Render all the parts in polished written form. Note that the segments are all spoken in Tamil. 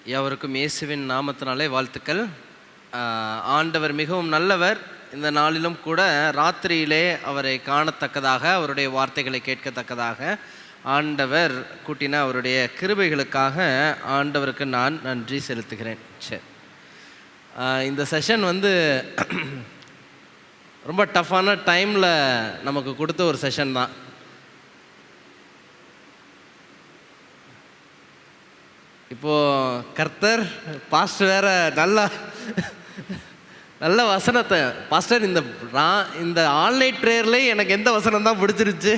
எவருக்கும் இயேசுவின் நாமத்தினாலே வாழ்த்துக்கள். ஆண்டவர் மிகவும் நல்லவர். இந்த நாளிலும் கூட ராத்திரியிலே அவரை காணத்தக்கதாக, அவருடைய வார்த்தைகளை கேட்கத்தக்கதாக ஆண்டவர் கூட்டின அவருடைய கிருபைகளுக்காக ஆண்டவருக்கு நான் நன்றி செலுத்துகிறேன். சரி, இந்த செஷன் ரொம்ப டஃப்பான டைமில் நமக்கு கொடுத்த ஒரு செஷன் தான். இப்போது கர்த்தர் பாஸ்டர் வேறு நல்ல வசனத்தை, பாஸ்டர் இந்த ஆன்லைன் ப்ரேயர்லேயே எனக்கு எந்த வசனம் தான் பிடிச்சிருச்சு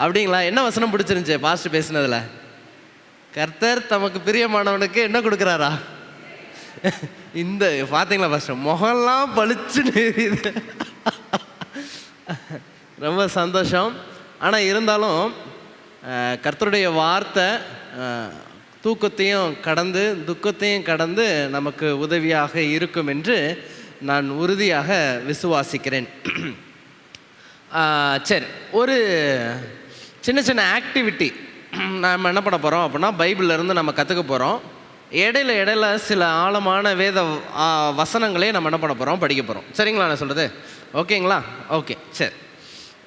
அப்படிங்களா? என்ன வசனம் பிடிச்சிருந்துச்சு பாஸ்டர் பேசினதில்? கர்த்தர் தமக்கு பிரியமானவனுக்கு என்ன கொடுக்குறாரா? இந்த பார்த்தீங்களா பாஸ்டர், முகம்லாம் பளிச்சுன்னு இது ரொம்ப சந்தோஷம். ஆனால் இருந்தாலும் கர்த்தருடைய வார்த்தை தூக்கத்தையும் கடந்து துக்கத்தையும் கடந்து நமக்கு உதவியாக இருக்கும் என்று நான் உறுதியாக விசுவாசிக்கிறேன். சரி, ஒரு சின்ன சின்ன ஆக்டிவிட்டி நம்ம என்ன பண்ண போகிறோம் அப்படின்னா, பைபிள்லேருந்து நம்ம கற்றுக்க போகிறோம். இடையில சில ஆழமான வேத வசனங்களே நம்ம என்ன பண்ண போகிறோம், படிக்க போகிறோம். சரிங்களா நான் சொல்கிறது? ஓகேங்களா? ஓகே, சரி.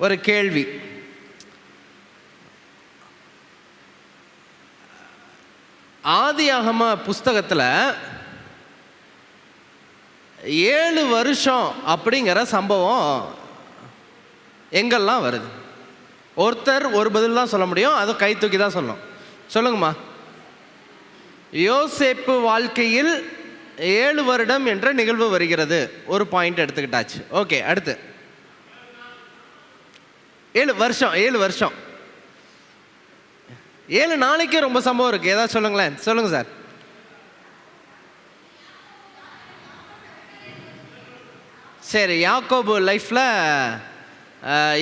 ஒரு கேள்வி. ஆதியாகம புஸ்தகத்தில் 7 வருஷம் அப்படிங்கிற சம்பவம் எங்கெல்லாம் வருது? ஒருத்தர் ஒரு பதில் தான் சொல்ல முடியும், அதுவும் கை தூக்கி தான் சொல்லணும். சொல்லுங்கம்மா. யோசேப்பு வாழ்க்கையில் 7 வருடம் என்ற நிகழ்வு வருகிறது. ஒரு பாயிண்ட் எடுத்துக்கிட்டாச்சு. ஓகே, அடுத்து 7 வருஷம் 7 நாளைக்கே ரொம்ப சம்பவம் இருக்குது. ஏதாவது சொல்லுங்களேன். சொல்லுங்கள் சார். சரி, யாக்கோபு லைஃப்பில்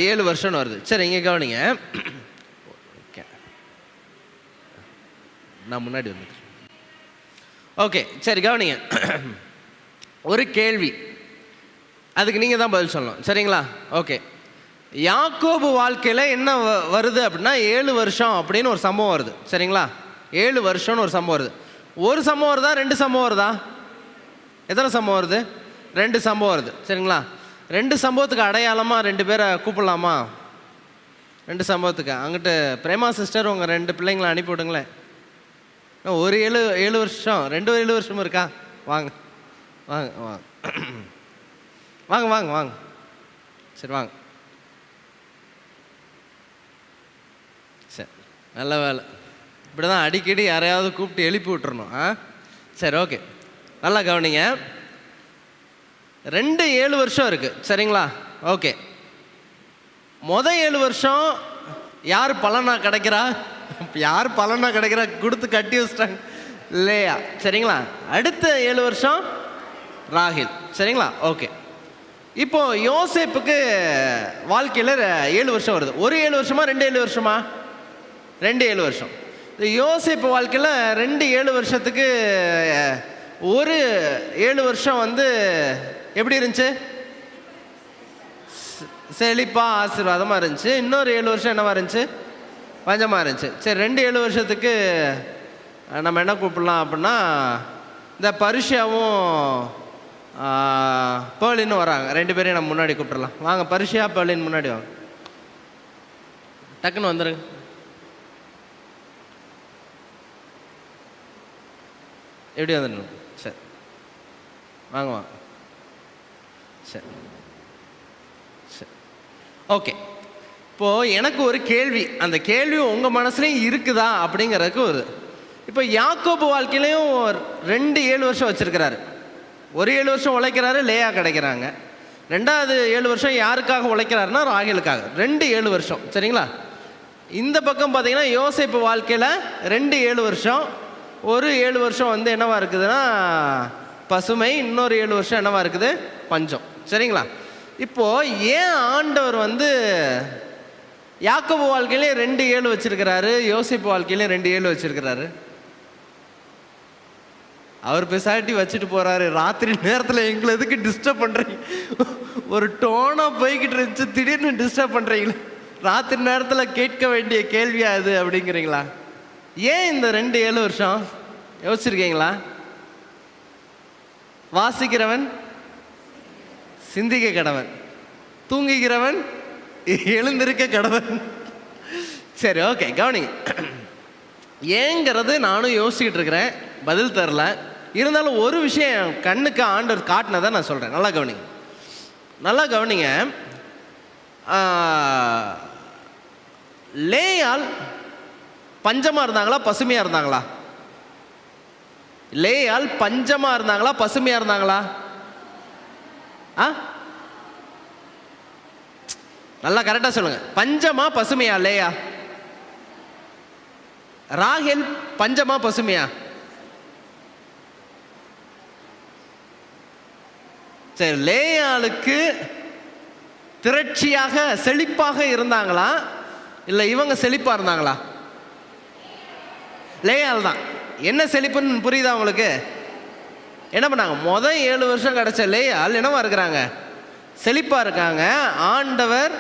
7 வருஷம்னு வருது. சரி, இங்கே கவனிங்க. ஓகே, நான் முன்னாடி வந்துட்டேன். ஓகே, சரி கவனிங்க. ஒரு கேள்வி, அதுக்கு நீங்கள் தான் பதில் சொல்லணும். சரிங்களா? ஓகே, யாக்கோபு வாழ்க்கையில் என்ன வருது அப்படின்னா 7 வருஷம் அப்படின்னு ஒரு சம்பவம் வருது. சரிங்களா? 7 வருஷம்னு ஒரு சம்பவம் வருது. ஒரு சம்பவம் வருதா, 2 சம்பவம் வருதா? எத்தனை சம்பவம் வருது? 2 சம்பவம் வருது. சரிங்களா? 2 சம்பவத்துக்கு அடையாளமாக 2 பேரை கூப்பிடலாமா? 2 சம்பவத்துக்கு அங்கிட்டு பிரேமா சிஸ்டர் உங்கள் 2 பிள்ளைங்களை அனுப்பி விடுங்களேன். ஒரு 7 வருஷம், 2 7 வருஷமும் இருக்கா? வாங்க வாங்க வாங்க வாங்க வாங்க வாங்க. சரி வாங்க. சரி, நல்ல வேலை. இப்படி தான் அடிக்கடி யாரையாவது கூப்பிட்டு எழுப்பி விட்டுறணும். சரி, ஓகே, நல்லா கவனிங்க. 2 7 வருஷம் இருக்குது. சரிங்களா? ஓகே, 7 வருஷம் யார் பலனா கிடைக்கிறா? கொடுத்து கட்டி வச்சிட்டாங்க இல்லையா? சரிங்களா? அடுத்த 7 வருஷம் ராகில். சரிங்களா? ஓகே, இப்போ யோசேப்புக்கு வாழ்க்கையில் 7 வருஷம் வருது. ஒரு 7 வருஷமா 2 7 வருஷமா? 2 7 வருஷம். யோசேப்பு வாழ்க்கையில் 2 7 வருஷத்துக்கு ஒரு 7 வருஷம் எப்படி இருந்துச்சு? செழிப்பாக ஆசீர்வாதமாக இருந்துச்சு. இன்னொரு 7 வருஷம் என்னவா இருந்துச்சு? பஞ்சமாக இருந்துச்சு. சரி, 2 7 வருஷத்துக்கு நம்ம என்ன கூப்பிடலாம் அப்படின்னா, இந்த பரிஷியாவும் பேர்லின்னு வராங்க. 2 பேரையும் நம்ம முன்னாடி கூப்பிடலாம். வாங்க, பரிஷியா பேர்லின் முன்னாடி வாங்க. டக்குன்னு வந்துடுங்க. எப்படி வந்துடணும்? சரி வாங்க வாங்க. சரி சரி, ஓகே. இப்போது எனக்கு ஒரு கேள்வி, அந்த கேள்வி உங்கள் மனசுலையும் இருக்குதா அப்படிங்கிறதுக்கு ஒரு, இப்போ யாக்கோபு வாழ்க்கையிலையும் 2 7 வருஷம் வச்சுருக்கிறாரு. ஒரு 7 வருஷம் உழைக்கிறாரு, லேயா கிடைக்கிறாங்க. 2வது 7 வருஷம் யாருக்காக உழைக்கிறாருன்னா ராகேலுக்காக. 2 7 வருஷம். சரிங்களா? இந்த பக்கம் பார்த்தீங்கன்னா யோசேப்பு வாழ்க்கையில் 2 7 வருஷம், ஒரு 7 வருஷம் என்னவா இருக்குதுன்னா பசுமை, இன்னொரு 7 வருஷம் என்னவா இருக்குது? பஞ்சம். சரிங்களா? இப்போது ஏன் ஆண்டவர் யாக்கோபு வாழ்க்கையிலே 2 7 வச்சிருக்கிறாரு, யோசேப்பு வாழ்க்கையிலே 2 7 வச்சிருக்கிறாரு? அவர் பெசாட்டி வச்சுட்டு போகிறாரு. ராத்திரி நேரத்தில் எங்களை எதுக்கு டிஸ்டர்ப் பண்ணுறீங்க? ஒரு டோனாக போய்கிட்டு இருந்துச்சு, திடீர்னு டிஸ்டர்ப் பண்ணுறீங்களே. ராத்திரி நேரத்தில் கேட்க வேண்டிய கேள்வியா இது அப்படிங்கிறீங்களா? ஏன் இந்த 2 7 வருஷம்? யோசிச்சிருக்கீங்களா? வாசிக்கிறவன் சிந்திக்க கடவன், தூங்குகிறவன் எழுந்திருக்க கடவன். சரி, ஓகே, கவனிங்க. ஏங்கிறது நானும் யோசிச்சுக்கிட்டு இருக்கிறேன், பதில் தரல. இருந்தாலும் ஒரு விஷயம் கண்ணுக்கு ஆண்டவர் காட்டினதை நான் சொல்கிறேன். நல்லா கவனிங்க, நல்லா கவனிங்க. லேயால் பஞ்சமாக இருந்தாங்களா பசுமையாக இருந்தாங்களா? லேயால் பஞ்சமாக இருந்தாங்களா பசுமையாக இருந்தாங்களா? நல்லா கரெக்டாக சொல்லுங்க. பஞ்சமா பசுமையா? லேயா? ராகேல் பஞ்சமா பசுமையா? சரி, லேயாளுக்கு திரட்சியாக செழிப்பாக இருந்தாங்களா இல்லை இவங்க செழிப்பா இருந்தாங்களா? லேயாள் தான். என்ன செழிப்புன்னு புரியுதா உங்களுக்கு? என்ன பண்ணாங்க? 7 வருஷம் கிடைச்ச லேயாள் என்னவா இருக்கிறாங்க? செழிப்பா இருக்காங்க. ஆண்டவர்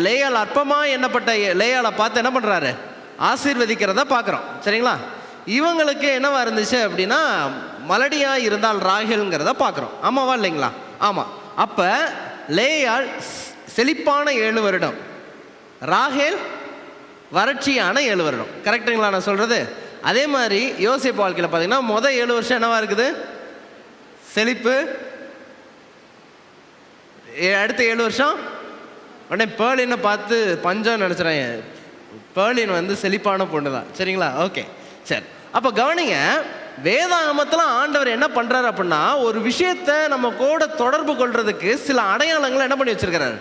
லேயாள் அற்பமாக எண்ணப்பட்ட லேயாளை பார்த்து என்ன பண்ணுறாரு? ஆசீர்வதிக்கிறத பார்க்குறோம். சரிங்களா? இவங்களுக்கு என்னவா இருந்துச்சு அப்படின்னா மலடியாக இருந்தால் ராகேல்ங்கிறத பார்க்குறோம். ஆமாவா இல்லைங்களா? ஆமாம். அப்போ லேயாள் செழிப்பான 7 வருடம், ராகேல் வறட்சியான 7 வருடம். கரெக்டுங்களா நான் சொல்கிறது? அதே மாதிரி யோசேப்பு வாழ்க்கையில் பார்த்தீங்கன்னா 7 வருஷம் என்னவா இருக்குது? செழிப்பு. அடுத்த 7 வருஷம் உடனே பேர்லினை பார்த்து பஞ்சம் நினச்சிடறாங்க. பேர்லின் வந்து செழிப்பான பொண்ணு தான். சரிங்களா? ஓகே, சரி. அப்போ கவனிங்க, வேதாகமத்தில் ஆண்டவர் என்ன பண்ணுறாரு அப்படின்னா ஒரு விஷயத்தை நம்ம கூட தொடர்பு கொள்றதுக்கு சில அடையாளங்களை என்ன பண்ணி வச்சிருக்கிறார்?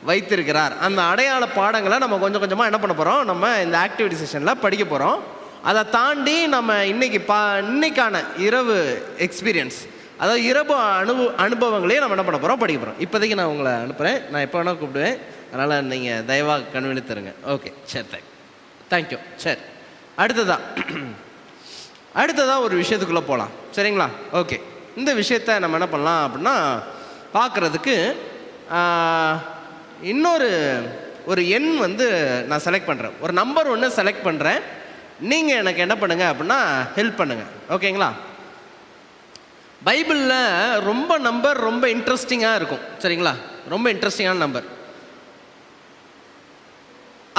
வைத்திருக்கிறார். அந்த அடையாள பாடங்களை நம்ம கொஞ்சம் கொஞ்சமாக என்ன பண்ண போகிறோம்? நம்ம இந்த ஆக்டிவிட்டி செஷனில் படிக்க போகிறோம். அதை தாண்டி நம்ம இன்னைக்கான இரவு எக்ஸ்பீரியன்ஸ், அதாவது இரவு அனுபவங்களையும் நம்ம என்ன பண்ண போகிறோம்? படிக்க போகிறோம். இப்போதைக்கு நான் உங்களை அனுப்புகிறேன். நான் எப்போ வேணால் கூப்பிடுவேன். அதனால் நீங்கள் தயவாக கன்வீனியன்ஸ் தருங்க. ஓகே, சரி, தேங்க்யூ. சரி, அடுத்ததாக ஒரு விஷயத்துக்குள்ளே போகலாம். சரிங்களா? ஓகே, இந்த விஷயத்தை நம்ம என்ன பண்ணலாம் அப்படின்னா பார்க்குறதுக்கு ஒரு எண் வந்து நான் செலக்ட் பண்ணுறேன். ஒரு நம்பர் ஒன்று செலக்ட் பண்ணுறேன். நீங்கள் எனக்கு என்ன பண்ணுங்கள் அப்படின்னா ஹெல்ப் பண்ணுங்கள். ஓகேங்களா? பைபிளில் நம்பர் ரொம்ப இன்ட்ரெஸ்டிங்காக இருக்கும். சரிங்களா? ரொம்ப இன்ட்ரெஸ்டிங்கான நம்பர்.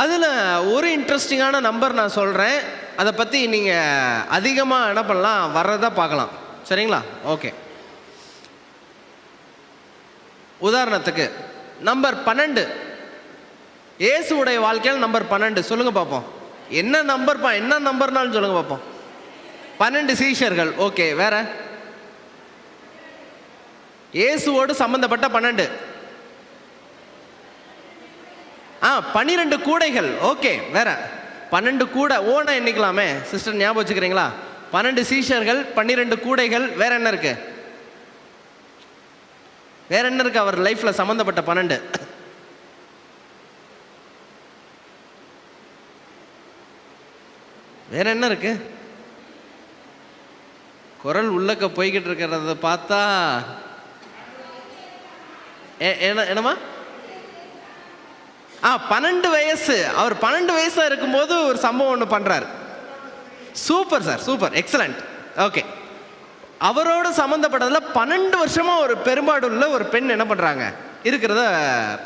அதில் ஒரு இன்ட்ரெஸ்டிங்கான நம்பர் நான் சொல்கிறேன். அதை பற்றி நீங்கள் அதிகமாக என்ன பண்ணலாம்? வர்றதை பார்க்கலாம். சரிங்களா? ஓகே, உதாரணத்துக்கு நம்பர் 12. இயேசுவுடைய வாழ்க்கையில் நம்பர் 12 சொல்லுங்கள் பார்ப்போம். என்ன நம்பர்னாலும் சொல்லுங்கள் பார்ப்போம். 12 சீஷர்கள். ஓகே, வேற? இயேசுவோடு சம்பந்தப்பட்ட 12. 12 கூடைகள். ஓகே, வேற? 12 கூடை ஓனா எண்ணிக்கலாமே. சிஸ்டர் ஞாபகம் வச்சுக்கிறீங்களா? 12 சீஷர்கள், 12 கூடைகள். வேற என்ன இருக்கு? வேற என்ன இருக்கு அவர் லைஃப்ல சம்பந்தப்பட்ட 12? வேற என்ன இருக்கு? குரல் உள்ளக்க போய்கிட்டு இருக்கிறத பார்த்தா என்னமா 12 வயசு. அவர் 12 வயசா இருக்கும்போது ஒரு சம்பவம் ஒன்று பண்றாரு. Super sir, super, excellent. Okay, அவரோட சம்மந்தப்பட்டதில் 12 வருஷமா ஒரு பெரும்பாடுள்ள ஒரு பெண் என்ன பண்றாங்க இருக்கிறத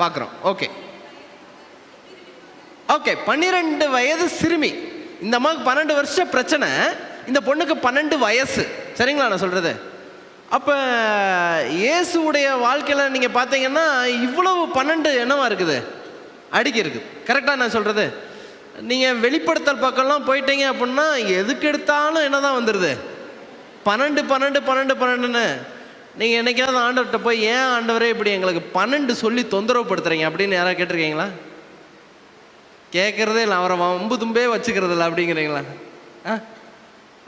பார்க்குறோம். ஓகே ஓகே 12 வயது சிறுமி. இந்த அம்மாவுக்கு 12 வருஷம் பிரச்சனை, இந்த பொண்ணுக்கு 12 வயசு. சரிங்களா நான் சொல்றது? அப்போ இயேசுடைய வாழ்க்கையில் நீங்கள் பார்த்தீங்கன்னா இவ்வளவு 12 என்னவா இருக்குது? அடுக்கி இருக்குது. கரெக்டாக நான் சொல்கிறது? நீங்கள் வெளிப்படுத்தல் பக்கம்லாம் போயிட்டீங்க அப்படின்னா எதுக்கு எடுத்தாலும் என்ன தான் வந்துடுது? 12 12 12 12ன்னு. நீங்கள் என்னைக்காவது ஆண்டவர்கிட்ட போய் ஏன் ஆண்டவரே இப்படி எங்களுக்கு 12 சொல்லி தொந்தரவுப்படுத்துறீங்க அப்படின்னு யாராவது கேட்டிருக்கீங்களா? கேட்குறதே இல்லை. அவரை வம்பு தும்பே வச்சுக்கிறது இல்லை அப்படிங்கிறீங்களா?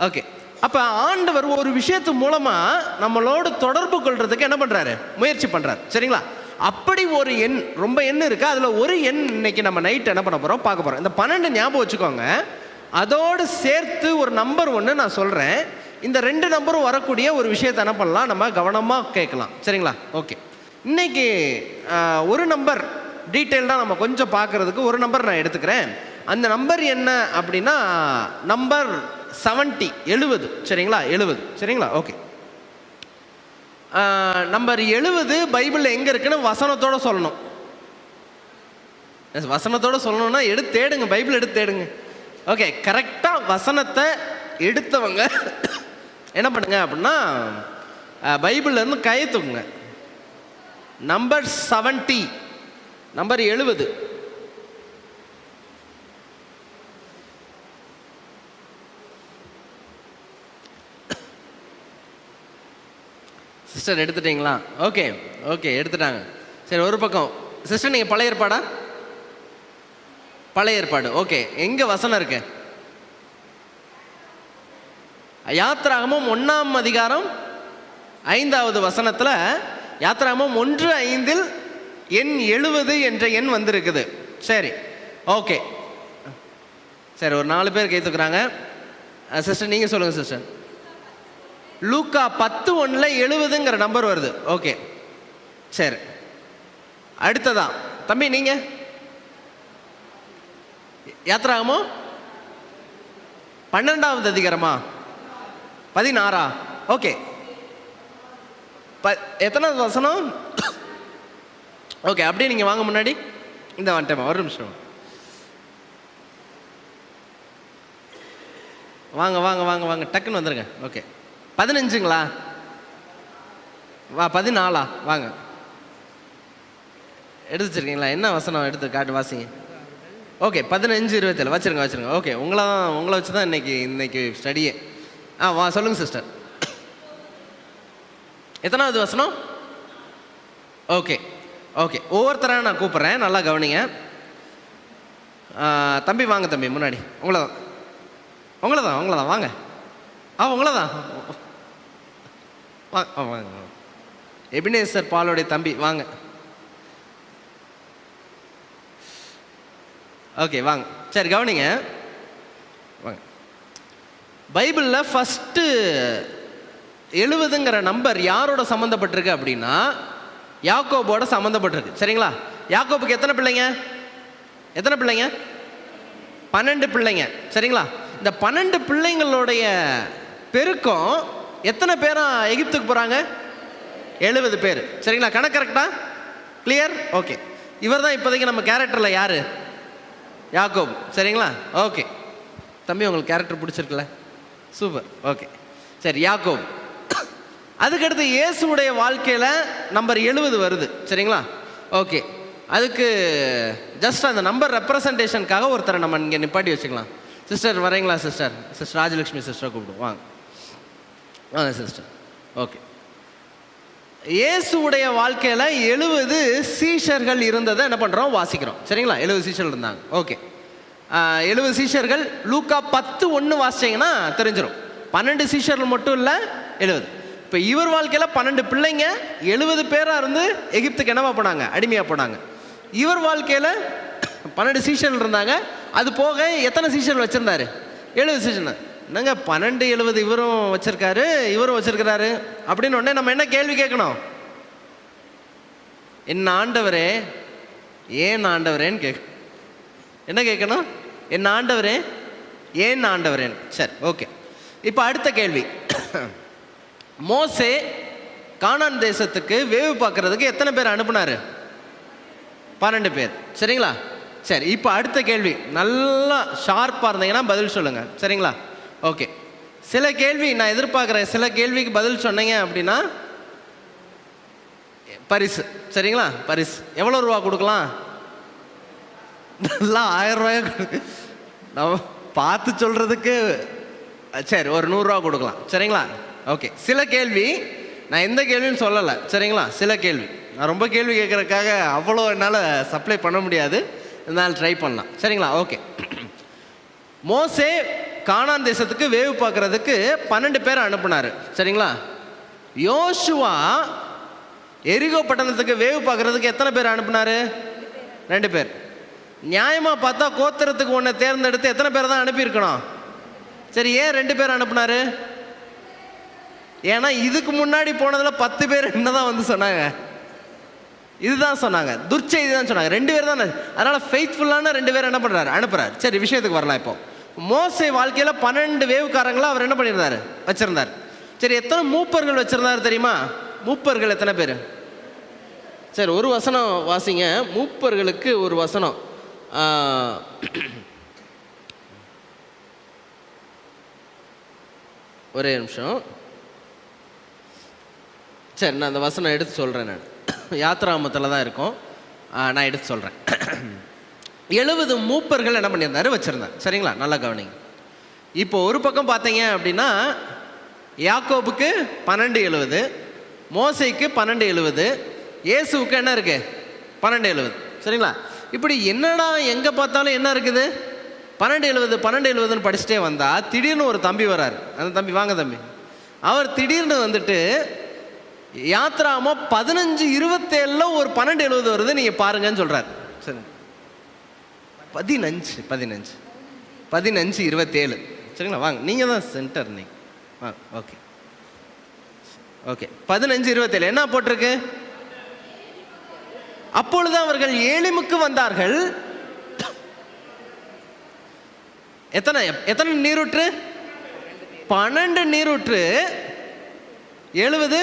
ஓகே, அப்போ ஆண்டவர் ஒரு விஷயத்து மூலமாக நம்மளோடு தொடர்பு கொள்றதுக்கு என்ன பண்ணுறாரு? முயற்சி பண்ணுறாரு. சரிங்களா? அப்படி ஒரு எண், ரொம்ப எண் இருக்குது. அதில் ஒரு எண் இன்னைக்கு நம்ம நைட் என்ன பண்ண போகிறோம்? பார்க்க போகிறோம். இந்த 12 ஞாபகம் வச்சுக்கோங்க. அதோடு சேர்த்து ஒரு நம்பர் ஒன்று நான் சொல்கிறேன். இந்த 2 நம்பரும் வரக்கூடிய ஒரு விஷயத்தை என்ன பண்ணலாம்? நம்ம கவனமாக கேட்கலாம். சரிங்களா? ஓகே, இன்னைக்கு ஒரு நம்பர் டீட்டெயில்டாக நம்ம கொஞ்சம் பார்க்குறதுக்கு ஒரு நம்பர் நான் எடுத்துக்கிறேன். அந்த நம்பர் என்ன அப்படின்னா நம்பர் 70, 70. சரிங்களா? 70. சரிங்களா? ஓகே. நம்பர் 70 பைபிளில் எங்கே இருக்குன்னு வசனத்தோடு சொல்லணும். வசனத்தோடு சொல்லணும்னா எடுத்து தேடுங்க, பைபிள் எடுத்து தேடுங்க. ஓகே, கரெக்டாக வசனத்தை எடுத்தவங்க என்ன பண்ணுங்க அப்படின்னா பைபிள்லேருந்து கையை தூக்குங்க. Number 70, number 70. சிஸ்டர் எடுத்துட்டீங்களா? ஓகே ஓகே, எடுத்துட்டாங்க. சரி, ஒரு பக்கம் சிஸ்டர் நீங்கள் பழைய ஏற்பாடா? பழைய ஏற்பாடு. ஓகே, எங்கே வசனம் இருக்கு? யாத்திராகமம் 1ஆம் அதிகாரம் 5வது வசனத்தில் யாத்திராகமம் 1:5 எண் 70 என்ற எண் வந்திருக்குது. சரி, ஓகே. சரி, ஒரு 4 பேர் கை தூக்குறாங்க. சிஸ்டர் நீங்கள் சொல்லுங்கள் சிஸ்டர். லூக்கா 10:1 70ங்கிற நம்பர் வருது. ஓகே, சரி. அடுத்ததா தம்பி நீங்கள் யாத்திராகமம் 12வது அதிகாரமா 16? ஓகே, எத்தனாவது வசனம்? ஓகே, அப்படியே நீங்கள் வாங்க முன்னாடி. இந்த வந்துட்டேமா, ஒரு நிமிஷம் வாங்க வாங்க வாங்க வாங்க, டக்குன்னு வந்துடுங்க. ஓகே, 15ங்களா? 14 வாங்க. எடுத்து வச்சுருக்கீங்களா? என்ன வசனம் எடுத்து காட்டு, வாசிங்க. ஓகே, 15:27 வச்சுருங்க. ஓகே, உங்களை வச்சு தான் இன்னைக்கு ஸ்டடியே. வா சொல்லுங்கள் சிஸ்டர். எத்தனாவது வசனம்? ஓகே ஓகே, ஒவ்வொருத்தராக நான் கூப்பிட்றேன், நல்லா கவனிங்க. தம்பி வாங்க தம்பி, முன்னாடி உங்களை தான் வாங்க. உங்களை தான் வாங்க. எபினேசர் பாலோடைய தம்பி வாங்க. ஓகே, வாங்க. சரி, கவனிங்க, வாங்க. பைபிளில் ஃபஸ்ட்டு 70ங்கிற நம்பர் யாரோட சம்மந்தப்பட்டிருக்கு அப்படின்னா யாக்கோபோட சம்மந்தப்பட்டிருக்கு. சரிங்களா? யாக்கோபுக்கு எத்தனை பிள்ளைங்க? 12 பிள்ளைங்க. சரிங்களா? இந்த 12 பிள்ளைங்களுடைய பெருக்கம் எத்தனை பேரா எகிப்துக்கு போகிறாங்க? 70 பேர். சரிங்களா? கணக்கு கரெக்டா? கிளியர்? ஓகே. இவர் தான் இப்போதைக்கு நம்ம கேரக்டரில் யார்? யாக்கோப். சரிங்களா? ஓகே தம்பி, உங்களுக்கு கேரக்டர் பிடிச்சிருக்குல்ல? சூப்பர். ஓகே, சரி. யாக்கோப். அதுக்கடுத்து இயேசுடைய வாழ்க்கையில் நம்பர் 70 வருது. சரிங்களா? ஓகே, அதுக்கு ஜஸ்ட் அந்த நம்பர் ரெப்ரசன்டேஷனுக்காக ஒருத்தரை நம்ம இங்கே நிப்பாட்டி வச்சுக்கலாம். சிஸ்டர் வரீங்களா? சிஸ்டர் ராஜலக்ஷ்மி சிஸ்டரை கூப்பிடுவோம். வாங்க சிஸ்டர். ஓகே, இயேசுடைய வாழ்க்கையில் 70 சீஷர்கள் இருந்ததை என்ன பண்ணுறோம்? வாசிக்கிறோம். சரிங்களா? 70 சீஷர்கள் இருந்தாங்க. ஓகே, 70 சீஷர்கள். லூக்கா 10:1 வாசிச்சிங்கன்னா தெரிஞ்சிடும். 12 சீஷர்கள் மட்டும் இல்லை, 70. இப்போ இவர் வாழ்க்கையில் 12 பிள்ளைங்க, 70 பேராக இருந்து எகிப்துக்கு என்னவா போனாங்க? அடிமையாக போனாங்க. இவர் வாழ்க்கையில் 12 சீஷர்கள் இருந்தாங்க. அது போக எத்தனை சீஷர்கள் வச்சுருந்தாரு? 70 சீஷர்கள். என்னங்க 12 70 இவரும் வச்சிருக்காரு, இவரும் வச்சிருக்கிறாரு அப்படின்னு உடனே நம்ம என்ன கேள்வி கேட்கணும்? என் ஆண்டவரே, ஏன் ஆண்டவரேன்னு என்ன கேட்கணும்? என் ஆண்டவரே, ஏன் ஆண்டவரேன்னு. சரி, ஓகே. இப்போ அடுத்த கேள்வி. மோசே கானான் தேசத்துக்கு வேவு பார்க்கறதுக்கு எத்தனை பேர் அனுப்புனாரு? 12 பேர். சரிங்களா? சரி, இப்போ அடுத்த கேள்வி. நல்லா ஷார்ப்பாக இருந்தீங்கன்னா பதில் சொல்லுங்கள். சரிங்களா? ஓகே, சில கேள்வி நான் எதிர்பார்க்குறேன். சில கேள்விக்கு பதில் சொன்னீங்க அப்படின்னா பரிசு. சரிங்களா? பரிசு எவ்வளோ ரூபா கொடுக்கலாம்? நல்லா 1000 ரூபாய் நம்ம பார்த்து சொல்கிறதுக்கு. சரி, ஒரு 100 ரூபா கொடுக்கலாம். சரிங்களா? ஓகே, சில கேள்வி நான் எந்த கேள்வின்னு சொல்லலை. சரிங்களா? சில கேள்வி நான் ரொம்ப கேள்வி கேட்குறதுக்காக அவ்வளோ என்னால் சப்ளை பண்ண முடியாது, என்னால் ட்ரை பண்ணலாம். சரிங்களா? ஓகே, மோசே கானான் தேசத்துக்கு வேவு பார்க்குறதுக்கு 12 பேர் அனுப்புனார். சரிங்களா? யோசுவா எரிகோ பட்டணத்துக்கு வேவு பார்க்குறதுக்கு எத்தனை பேர் அனுப்புனார்? 2 பேர். நியாயமாக பார்த்தா கோத்திரத்துக்கு ஒன்றை தேர்ந்தெடுத்து எத்தனை பேர் தான் அனுப்பியிருக்கணும்? சரி, ஏன் 2 பேர் அனுப்புனார்? ஏன்னா இதுக்கு முன்னாடி போனதில் 10 பேர் என்னதான் வந்து சொன்னாங்க? இதுதான் சொன்னாங்க, துர்ச்செய்தி தான் சொன்னாங்க. 2 பேர் தான். அதனால் ஃபெய்த்ஃபுல்லான 2 பேர் என்ன பண்ணுறாரு? அனுப்புகிறார். சரி, விஷயத்துக்கு வரலாம். இப்போ மோசே வாழ்க்கையில் 12 வேவுக்காரங்களை அவர் என்ன பண்ணியிருந்தார், வச்சிருந்தார். சரி, எத்தனை மூப்பர்கள் வச்சிருந்தார் தெரியுமா? மூப்பர்கள் எத்தனை பேர்? சரி, ஒரு வசனம் வாசிங்க. மூப்பர்களுக்கு ஒரு வசனம். ஒரே நிமிஷம். சரி, நான் அந்த வசனம் எடுத்து சொல்கிறேன். நான் யாத்ராமத்தில் தான் இருக்கும், நான் எடுத்து சொல்கிறேன். 70 மூப்பர்கள் என்ன பண்ணியிருந்தாரு, வச்சுருந்தார். சரிங்களா, நல்லா கவனிங்க. இப்போ ஒரு பக்கம் பார்த்தீங்க அப்படின்னா யாக்கோபுக்கு 12 70, மோசைக்கு 12 70, இயேசுவுக்கு என்ன இருக்குது, 12 70. சரிங்களா, இப்படி என்னடா எங்கே பார்த்தாலும் என்ன இருக்குது, 12 70 12 70ன்னு படிச்சுட்டே வந்தால் திடீர்னு ஒரு தம்பி வராரு. அந்த தம்பி, வாங்க தம்பி. அவர் திடீர்னு வந்துட்டு யாத்ராமோ 15 27 ஒரு 12 70 வருது, நீங்கள் பாருங்கன்னு சொல்கிறார். சரி, 15 27. சரிங்களா, வாங்க, நீங்கள் தான் சென்டர். நீங்கள் ஓகே ஓகே 15 27 என்ன போட்டிருக்கு? அப்பொழுது அவர்கள் ஏலிமுக்கு வந்தார்கள். எத்தனை எத்தனை நீரூற்று? 12 நீரூற்று. 70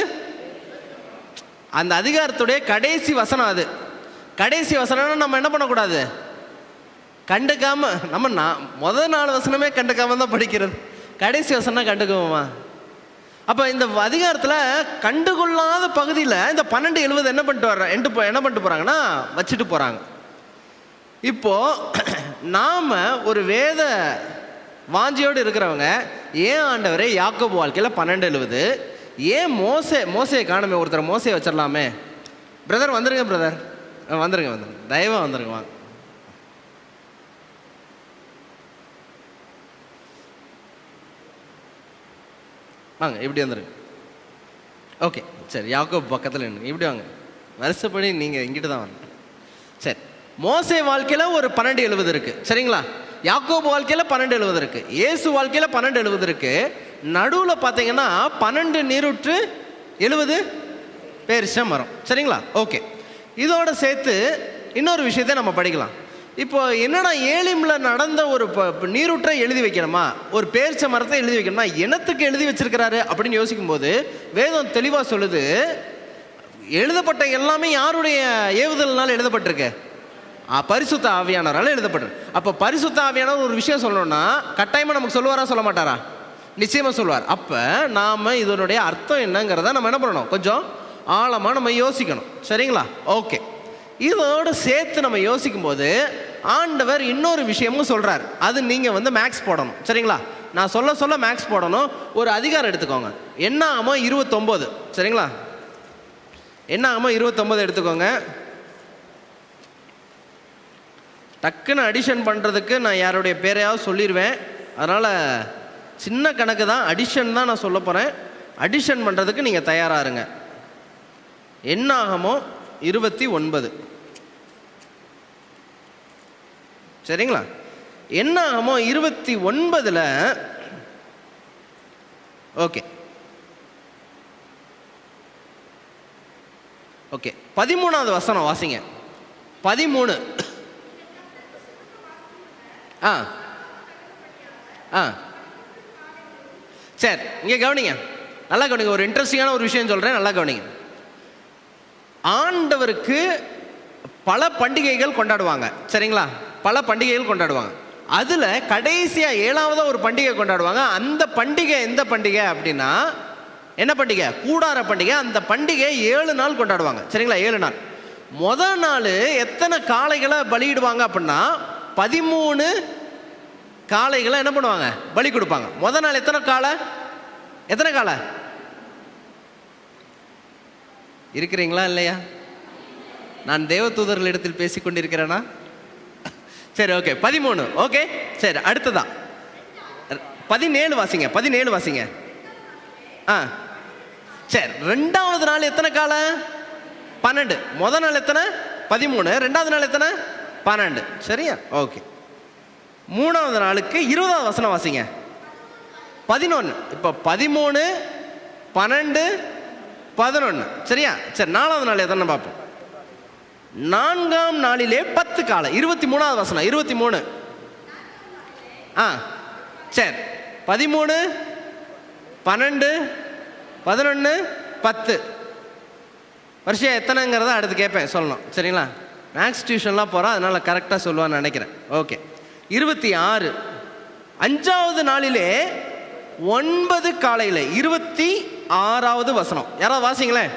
அந்த அதிகாரத்துடைய கடைசி வசனம். அது கடைசி வசனம். நம்ம என்ன பண்ணக்கூடாது, கண்டுக்காம. நம்ம முதல் 4 வசனமே கண்டுக்காம தான் படிக்கிறது. கடைசி வசனம் கண்டுக்குவோமா? அப்போ இந்த அதிகாரத்தில் கண்டுகொள்ளாத பகுதியில் இந்த 12 70 என்ன பண்ணிட்டு போகிறாங்கன்னா வச்சுட்டு போகிறாங்க. இப்போது நாம் ஒரு வேத வாஞ்சியோடு இருக்கிறவங்க, ஏன் ஆண்டவரே யாக்கோபு வாழ்க்கையில் 12 70, ஏன் மோசையை காணுமே, ஒருத்தர் மோசையை வச்சிடலாமே. பிரதர் வந்துருங்க, பிரதர் வந்துருங்க, தயவாக வந்துருங்க, வாங்க. வாங்க, இப்படி வந்துருங்க. ஓகே, சரி, யாக்கோபு பக்கத்தில் இப்படி வாங்க, வருஷப்படி நீங்கள் இங்கிட்டு தான் வாங்க. சரி, மோசே வாழ்க்கையில் ஒரு 12 70 இருக்குது. சரிங்களா, யாக்கோபு வாழ்க்கையில் 12 70 இருக்குது, இயேசு வாழ்க்கையில் 12 70 இருக்குது. நடுவில் பார்த்தீங்கன்னா 12 நீரூற்று 70 பேரிச்ச மரம். சரிங்களா, ஓகே. இதோட சேர்த்து இன்னொரு விஷயத்தை நம்ம படிக்கலாம். இப்போ என்னடா, ஏலிமில் நடந்த ஒரு நீரூற்றை எழுதி வைக்கணுமா, ஒரு பேரிச்ச மரத்தை எழுதி வைக்கணுமா, என்னத்துக்கு எழுதி வச்சிருக்கிறாரு அப்படின்னு யோசிக்கும்போது வேதம் தெளிவாக சொல்லுது, எழுதப்பட்ட எல்லாமே யாருடைய ஏவுதல்னால எழுதப்பட்டிருக்கு, பரிசுத்த ஆவியானவரால் எழுதப்பட்டிருக்கு. அப்போ பரிசுத்த ஆவியானவர் ஒரு விஷயம் சொல்லணும்னா கட்டாயமாக நமக்கு சொல்லுவாரா, சொல்ல மாட்டாரா? நிச்சயமாக சொல்லுவார். அப்போ நாம் இதனுடைய அர்த்தம் என்னங்கிறத நம்ம என்ன பண்ணணும், கொஞ்சம் ஆழமாக நம்ம யோசிக்கணும். சரிங்களா, ஓகே. இதோடு சேர்த்து நம்ம யோசிக்கும் போது ஆண்டவர் இன்னொரு விஷயமும் சொல்கிறார். அது நீங்கள் மேக்ஸ் போடணும். சரிங்களா, நான் சொல்ல மேக்ஸ் போடணும். ஒரு அதிகாரம் எடுத்துக்கோங்க, என்னாகமோ 29. சரிங்களா, என்னாகமோ 29 எடுத்துக்கோங்க. டக்குன்னு அடிஷன் பண்ணுறதுக்கு நான் யாருடைய பேரையாவது சொல்லிடுவேன். அதனால் சின்ன கணக்கு தான், அடிஷன் தான் நான் சொல்ல போகிறேன். அடிஷன் பண்ணுறதுக்கு நீங்கள் தயாராக இருங்க. என்னாகமோ 29. சரிங்களா, என்னாகமோ 29 ஓகே ஓகே 13வது வசனம் வாசிங்க. 13. சரி, இங்கே கவனிங்க, நல்லா கவனிங்க. ஒரு இன்ட்ரெஸ்டிங்கான ஒரு விஷயம் சொல்கிறேன், நல்லா கவனிங்க. ஆண்டவருக்கு பல பண்டிகைகள் கொண்டாடுவாங்க. சரிங்களா, பல பண்டிகைகள் கொண்டாடுவாங்க. அதில் கடைசியாக 7வது ஒரு பண்டிகை கொண்டாடுவாங்க. அந்த பண்டிகை எந்த பண்டிகை அப்படின்னா, என்ன பண்டிகை? கூடார பண்டிகை. அந்த பண்டிகை 7 நாள் கொண்டாடுவாங்க. சரிங்களா, 7 நாள். முதல் நாள் எத்தனை காளைகளை பலியிடுவாங்க அப்படின்னா 13 காளைகளை என்ன பண்ணுவாங்க, பலி கொடுப்பாங்க. முதல் நாள் எத்தனை காளை இருக்கிறீங்களா இல்லையா? நான் தேவதூதர்கள் இடத்தில் பேசிக்கொண்டிருக்கிறேனா? சரி, ஓகே, 13. ஓகே, சரி, அடுத்ததா 17 வாசிங்க. 17 வாசிங்க. சரி, 2வது நாள் எத்தனை காளை? 12. முதல் நாள் எத்தனை? 13. 2வது நாள் எத்தனை? 12. சரியா, ஓகே. 3வது நாளுக்கு 20வது வசனம் வாசிங்க. 11. இப்போ 13 12 11. சரியா, சரி, 4வது நாள் எத்தனை பார்ப்போம். 4ஆம் நாளிலே 10 காளை. 23வது வசனம். 23. சரி, 13, 12, 11, 10 வருஷம் எத்தனைங்கிறத அடுத்து கேட்பேன், சொல்லணும். சரிங்களா? மேக்ஸ் டியூஷன்லாம் போகிறோம், அதனால் கரெக்டாக சொல்லுவான்னு நினைக்கிறேன். ஓகே. 26 5வது நாளிலே 9 காலையில் 26வது வசனம். யாராவது வாசிங்களேன்.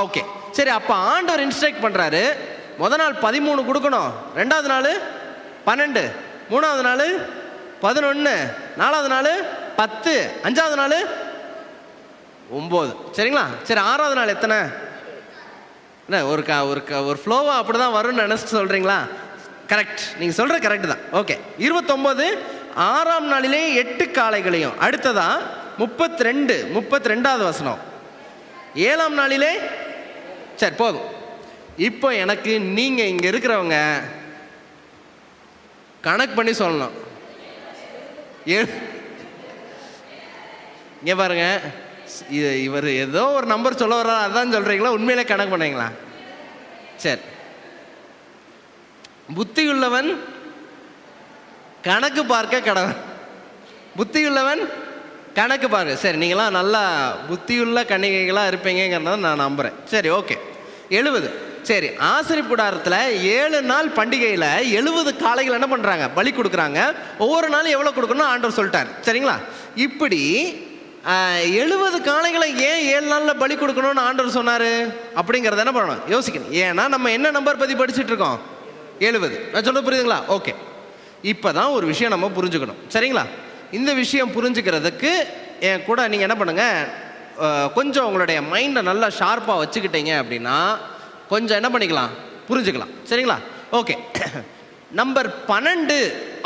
ஓகே. சரி, அப்போ ஆண்டவர் இன்ஸ்ட்ரக்ட் பண்ணுறாரு. முதல் நாள் 13 கொடுக்கணும், 2வது நாள் 12, 3வது நாள் 11, 4வது நாள் 10, 5வது நாள் 9. சரிங்களா? சரி, 6வது நாள் எத்தனை? என்ன ஒரு ஃப்ளோவாக அப்படி தான் வரும்னு நினச்சிட்டு சொல்கிறீங்களா? கரெக்ட், நீங்கள் சொல்கிற கரெக்டு தான். ஓகே. 29 6ஆம் நாளிலே 8 காளைகளையும். அடுத்ததா 32வது வசனம். 7ஆம் நாளிலே. சரி, போதும். இப்போ எனக்கு நீங்கள் இங்கே இருக்கிறவங்க கணக்கு பண்ணி சொல்லணும். இங்கே பாருங்க, இவர் ஏதோ ஒரு நம்பர் சொல்ல வர்றாரு, அதான் சொல்கிறீங்களா? உண்மையிலே கணக்கு பண்ணீங்களா? சரி. புத்தியுள்ளவன் கணக்கு பார்க்க கடவன். புத்தியுள்ளவன் கணக்கு பார்க்க. சரி, நீங்களாம் நல்லா புத்தியுள்ள கன்னிகைகளாக இருப்பீங்கிறத நான் நம்புகிறேன். சரி, ஓகே. 70. சரி, ஆசரிப்பு கூடாரத்தில் 7 நாள் பண்டிகையில் 70 காளைகள் என்ன பண்ணுறாங்க? பலி கொடுக்குறாங்க. ஒவ்வொரு நாளும் எவ்வளோ கொடுக்கணும் ஆண்டவர் சொல்லிட்டார். சரிங்களா? இப்படி 70 காளைகளை ஏன் 7 நாளில் பலி கொடுக்கணும்னு ஆண்டவர் சொன்னார் அப்படிங்கிறத என்ன பண்ணணும்? யோசிக்கணும். ஏன்னா நம்ம என்ன நம்பர் பற்றி படிச்சுட்டு இருக்கோம்? 70. நான் சொல்ல புரியுதுங்களா? ஓகே. இப்போ தான் ஒரு விஷயம் நம்ம புரிஞ்சுக்கணும். சரிங்களா? இந்த விஷயம் புரிஞ்சுக்கிறதுக்கு என் கூட நீங்கள் என்ன பண்ணுங்கள், கொஞ்சம் உங்களுடைய மைண்டை நல்லா ஷார்ப்பாக வச்சுக்கிட்டீங்க அப்படின்னா கொஞ்சம் என்ன பண்ணிக்கலாம், புரிஞ்சுக்கலாம். சரிங்களா? ஓகே. நம்பர் 12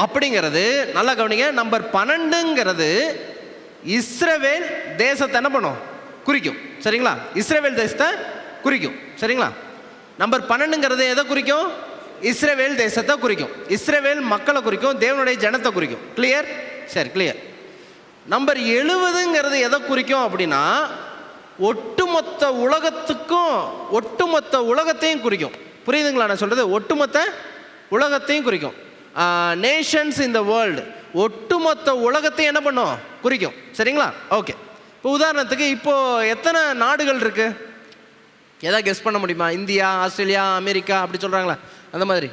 அப்படிங்கிறது நல்லா கவனிங்க. நம்பர் 12ங்கிறது இஸ்ரவேல் தேசத்தை என்ன பண்ணும்? குறிக்கும். சரிங்களா? இஸ்ரவேல் தேசத்தை குறிக்கும். சரிங்களா? நம்பர் 12ங்கிறது எதை குறிக்கும்? இஸ்ரவேல் தேசத்தை குறிக்கும். இஸ்ரவேல் மக்களை குறிக்கும், தேவனுடைய ஜனத்தை குறிக்கும். கிளியர்? சரி, கிளியர். நம்பர் 70ங்கிறது எதை குறிக்கும் அப்படின்னா ஒட்டுமொத்த உலகத்துக்கும், ஒட்டுமொத்த உலகத்தையும் குறிக்கும். புரியுதுங்களா நான் சொல்கிறது? ஒட்டுமொத்த உலகத்தையும் குறிக்கும். நேஷன்ஸ் இன் த வேர்ல்டு, ஒட்டுமொத்த உலகத்தையும் என்ன பண்ணும்? குறிக்கும். சரிங்களா? ஓகே. இப்போ உதாரணத்துக்கு இப்போது எத்தனை நாடுகள் இருக்குது? எதாவது கெஸ் பண்ண முடியுமா? இந்தியா, ஆஸ்திரேலியா, அமெரிக்கா அப்படி சொல்கிறாங்களா? அந்த மாதிரி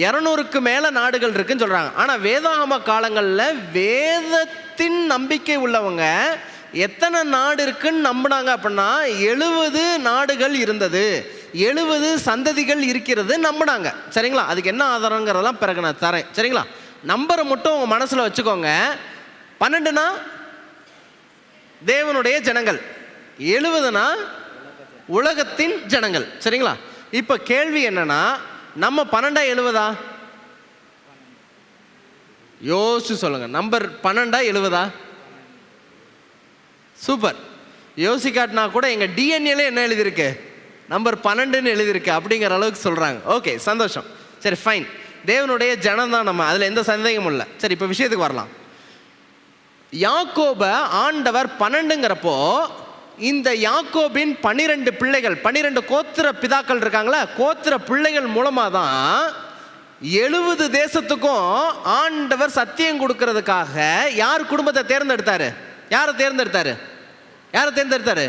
200க்கு மேலே நாடுகள் இருக்குன்னு சொல்கிறாங்க. ஆனால் வேதாகம காலங்களில் வேதத்தின் நம்பிக்கை உள்ளவங்க எத்தனை நாடு இருக்குன்னு நம்பினாங்க அப்படின்னா 70 நாடுகள் இருந்தது, 70 சந்ததிகள் இருக்கிறது நம்பினாங்க. சரிங்களா? அதுக்கு என்ன ஆதாரங்கிறதெல்லாம் பிறகு நான் தரேன். சரிங்களா? நம்பரை மட்டும் உங்கள் மனசில் வச்சுக்கோங்க. 12னா தேவனுடைய ஜனங்கள், 70னா உலகத்தின் ஜனங்கள். சரிங்களா? இப்போ கேள்வி என்னன்னா, நம்ம 12 70? யோசிச்சு சொல்லுங்க. நம்பர் 12 70? சூப்பர். யோசிக்காட்டினா கூட எங்கள் டிஎன்ஏல என்ன எழுதியிருக்கு? நம்பர் 12ன்னு எழுதியிருக்கு அப்படிங்கிற அளவுக்கு சொல்கிறாங்க. ஓகே, சந்தோஷம். சரி, ஃபைன். தேவனுடைய ஜனம் தான் நம்ம, அதில் எந்த சந்தேகமும் இல்லை. சரி, இப்போ விஷயத்துக்கு வரலாம். யாக்கோபை ஆண்டவர் 12ங்கிறப்போ இந்த யாக்கோபின் 12 பிள்ளைகள், 12 கோத்திர பிதாக்கள் இருக்காங்களா, கோத்திர பிள்ளைகள் மூலமாக தான் 70 தேசத்துக்கும் ஆண்டவர் சத்தியம் கொடுக்கறதுக்காக யார் குடும்பத்தை தேர்ந்தெடுத்தாரு? யாரை தேர்ந்தெடுத்தாரு? யாரை தேர்ந்தெடுத்தாரு?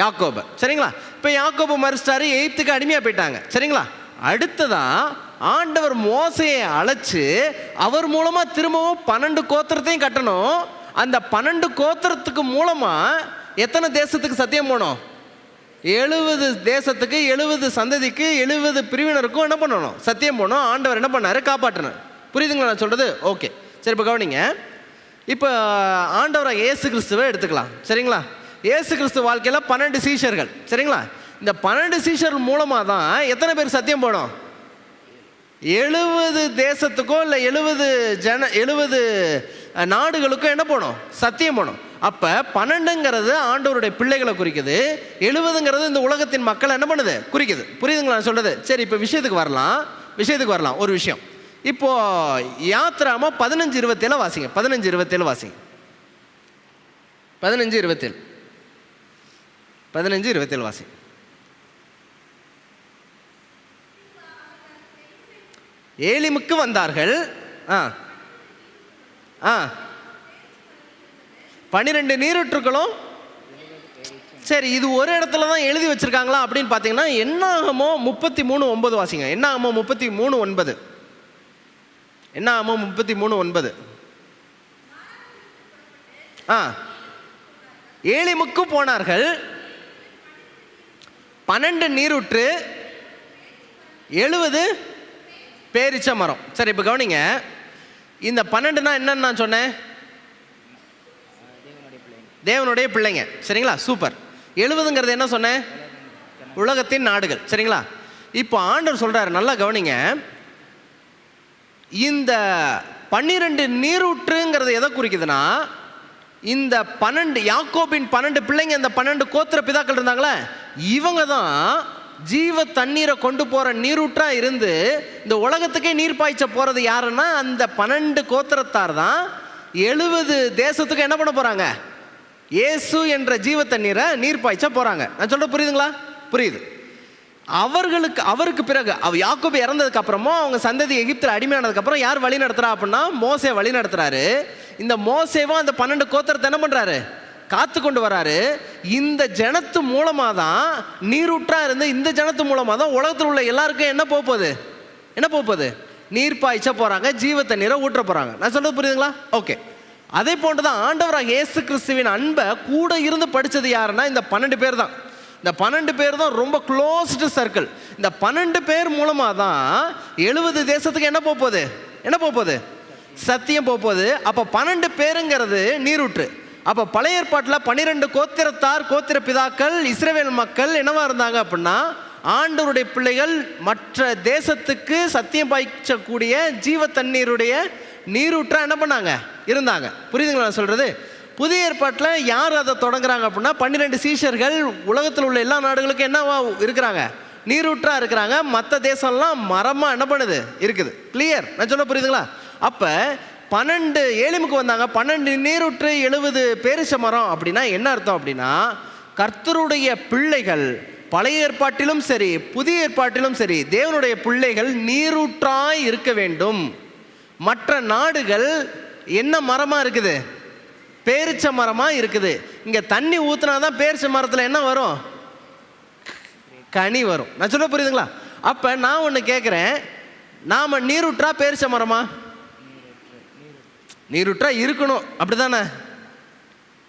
யாக்கோபை. சரிங்களா? இப்போ யாக்கோபு மரிச்சிட்டாரு, எகிப்துக்கு அடிமையாக போயிட்டாங்க. சரிங்களா? அடுத்ததான் ஆண்டவர் மோசையை அழைச்சு அவர் மூலமாக திரும்பவும் 12 கோத்திரத்தையும் கட்டணும். அந்த 12 கோத்திரத்துக்கு மூலமாக எத்தனை தேசத்துக்கு சத்தியம் போனோம்? 70 தேசத்துக்கு, 70 சந்ததிக்கு, 70 பிரிவினருக்கும் என்ன பண்ணணும்? சத்தியம் போனோம். ஆண்டவர் என்ன பண்ணார்? காப்பாற்றினார். புரியுதுங்களா நான் சொல்கிறது? ஓகே. சரி, இப்போ கவனிங்க. இப்போ ஆண்டவராக இயேசு கிறிஸ்துவை எடுத்துக்கலாம். சரிங்களா? இயேசு கிறிஸ்து வாழ்க்கையில் 12 சீஷர்கள். சரிங்களா? இந்த 12 சீஷர்கள் மூலமாக தான் எத்தனை பேர் சத்தியம் போனோம்? 70 தேசத்துக்கோ இல்லை 70 நாடுகளுக்கும் என்ன போனோம்? சத்தியம் போனோம். அப்போ 12ங்கிறது ஆண்டவருடைய பிள்ளைகளை குறிக்குது, 70ங்கிறது இந்த உலகத்தின் மக்களை என்ன பண்ணுது? குறிக்குது. புரியுதுங்களா நான் சொல்கிறது? சரி, இப்போ விஷயத்துக்கு வரலாம். ஒரு விஷயம். இப்போ யாத்ராமா 15:27 வாசிங்க. 15:27 வாசிங்க. 15:27 வாசிங்க. ஏலிமுக்கு வந்தார்கள். 12 நீரூற்றுகளும். சரி, இது ஒரு இடத்துல தான் எழுதி வச்சிருக்காங்களா அப்படின்னு பார்த்தீங்கன்னா, என்னாகமோ 33:9 வாசிங்க. என்னாகமோ 33:9. என்னாகமோ 33:9. ஏலிமுக்கு போனார்கள், 12 நீரூற்று, 70 பேரிச்ச மரம். சரி, இப்போ கவனிங்க, இந்த 12னா என்னன்னு நான் சொன்னேன்? தேவனுடைய பிள்ளைங்க. சரிங்களா? சூப்பர். 70ங்கிறது என்ன சொன்னேன்? உலகத்தின் நாடுகள். சரிங்களா? இப்போ ஆண்டவர் சொல்றாரு, நல்லா கவனிங்க, இந்த 12 நீரூற்றுங்கிறது எதை குறிக்குதுன்னா, இந்த 12 யாக்கோபின் 12 பிள்ளைங்க, இந்த 12 கோத்திர பிதாக்கள் இருந்தாங்களே, இவங்க தான் ஜீவ தண்ணீரை கொண்டு போற நீரூற்றா இருந்து இந்த உலகத்துக்கே நீர் பாய்ச்ச போறது யாருன்னா அந்த 12 கோத்திரத்தார் தான். 70 தேசத்துக்கு என்ன பண்ண போறாங்க? இயேசு என்ற ஜீவ தண்ணீரை நீர் பாய்ச்ச போறாங்க. நான் சொல்ற புரியுதுங்களா? புரியுது. அவருக்கு பிறகு யாக்கோபு இறந்ததுக்கு அப்புறமும் அவங்க சந்ததி எகிப்தில் அடிமையானதுக்கு அப்புறம் யார் வழி நடத்துறா அப்படின்னா மோசே வழி நடத்துறாரு. இந்த மோசேவும் அந்த 12 கோத்திரத்தை என்ன பண்றாரு? காத்து கொண்டு வராரு. இந்த ஜனத்து மூலமா தான் நீரூற்றா இருந்து இந்த ஜனத்து மூலமா தான் உலகத்தில் உள்ள எல்லாருக்கும் என்ன போகுது? நீர் பாய்ச்ச போறாங்க, ஜீவ தண்ணீரை ஊற்ற போறாங்க. நான் சொல்றது புரியுதுங்களா? ஓகே. அதே போன்றுதான் ஆண்டவராக இயேசு கிறிஸ்துவின் அன்பை கூட இருந்து படிச்சது யாருன்னா இந்த 12 பேர் தான். இந்த 12 பேர் தான் ரொம்ப க்ளோஸ்டு சர்க்கிள். இந்த 12 பேர் மூலமா தான் 70 தேசத்துக்கு என்ன போகுது? சத்தியம் போகுது. அப்ப 12 பேருங்கிறது நீரூற்று. அப்ப பழைய ஏற்பாட்டில் 12 கோத்திரத்தார், கோத்திர பிதாக்கள், இஸ்ரவேல் மக்கள் என்னவா இருந்தாங்க அப்படின்னா ஆண்டவருடைய பிள்ளைகள், மற்ற தேசத்துக்கு சத்தியம் பாய்ச்சக்கூடிய ஜீவ தண்ணீருடைய நீரூற்றா என்ன பண்ணாங்க? இருந்தாங்க. புரியுதுங்களா நான் சொல்றது? புதிய ஏற்பாட்டில் யார் அதை தொடங்குறாங்க அப்படின்னா 12 சீஷர்கள் உலகத்தில் உள்ள எல்லா நாடுகளுக்கும் என்னவா இருக்கிறாங்க? நீரூற்றா இருக்கிறாங்க. மற்ற தேசம்லாம் மரமா என்ன பண்ணுது? இருக்குது. கிளியர்? நான் சொல்ல புரியுதுங்களா? அப்ப 12 ஏலிமுக்கு வந்தாங்க, 12 நீரூற்று, 70 பேரிச்ச மரம். அப்படின்னா என்ன அர்த்தம் அப்படின்னா கர்த்தருடைய பிள்ளைகள் பழைய ஏற்பாட்டிலும் சரி புதிய ஏற்பாட்டிலும் சரி தேவனுடைய பிள்ளைகள் நீரூற்றாய் இருக்க வேண்டும். மற்ற நாடுகள் என்ன மரமா இருக்குது? பேரிச்ச மரமா இருக்குது. இங்க தண்ணி ஊத்துனாதான் பேரிச்ச மரத்துல என்ன வரும்? கனி வரும். நான் சொல்ல புரியுதுங்களா? அப்ப நான் ஒண்ணு கேட்கிறேன், நாம நீரூற்றா பேரிச்ச மரமா? நீரூற்றா இருக்கணும், அப்படிதானே?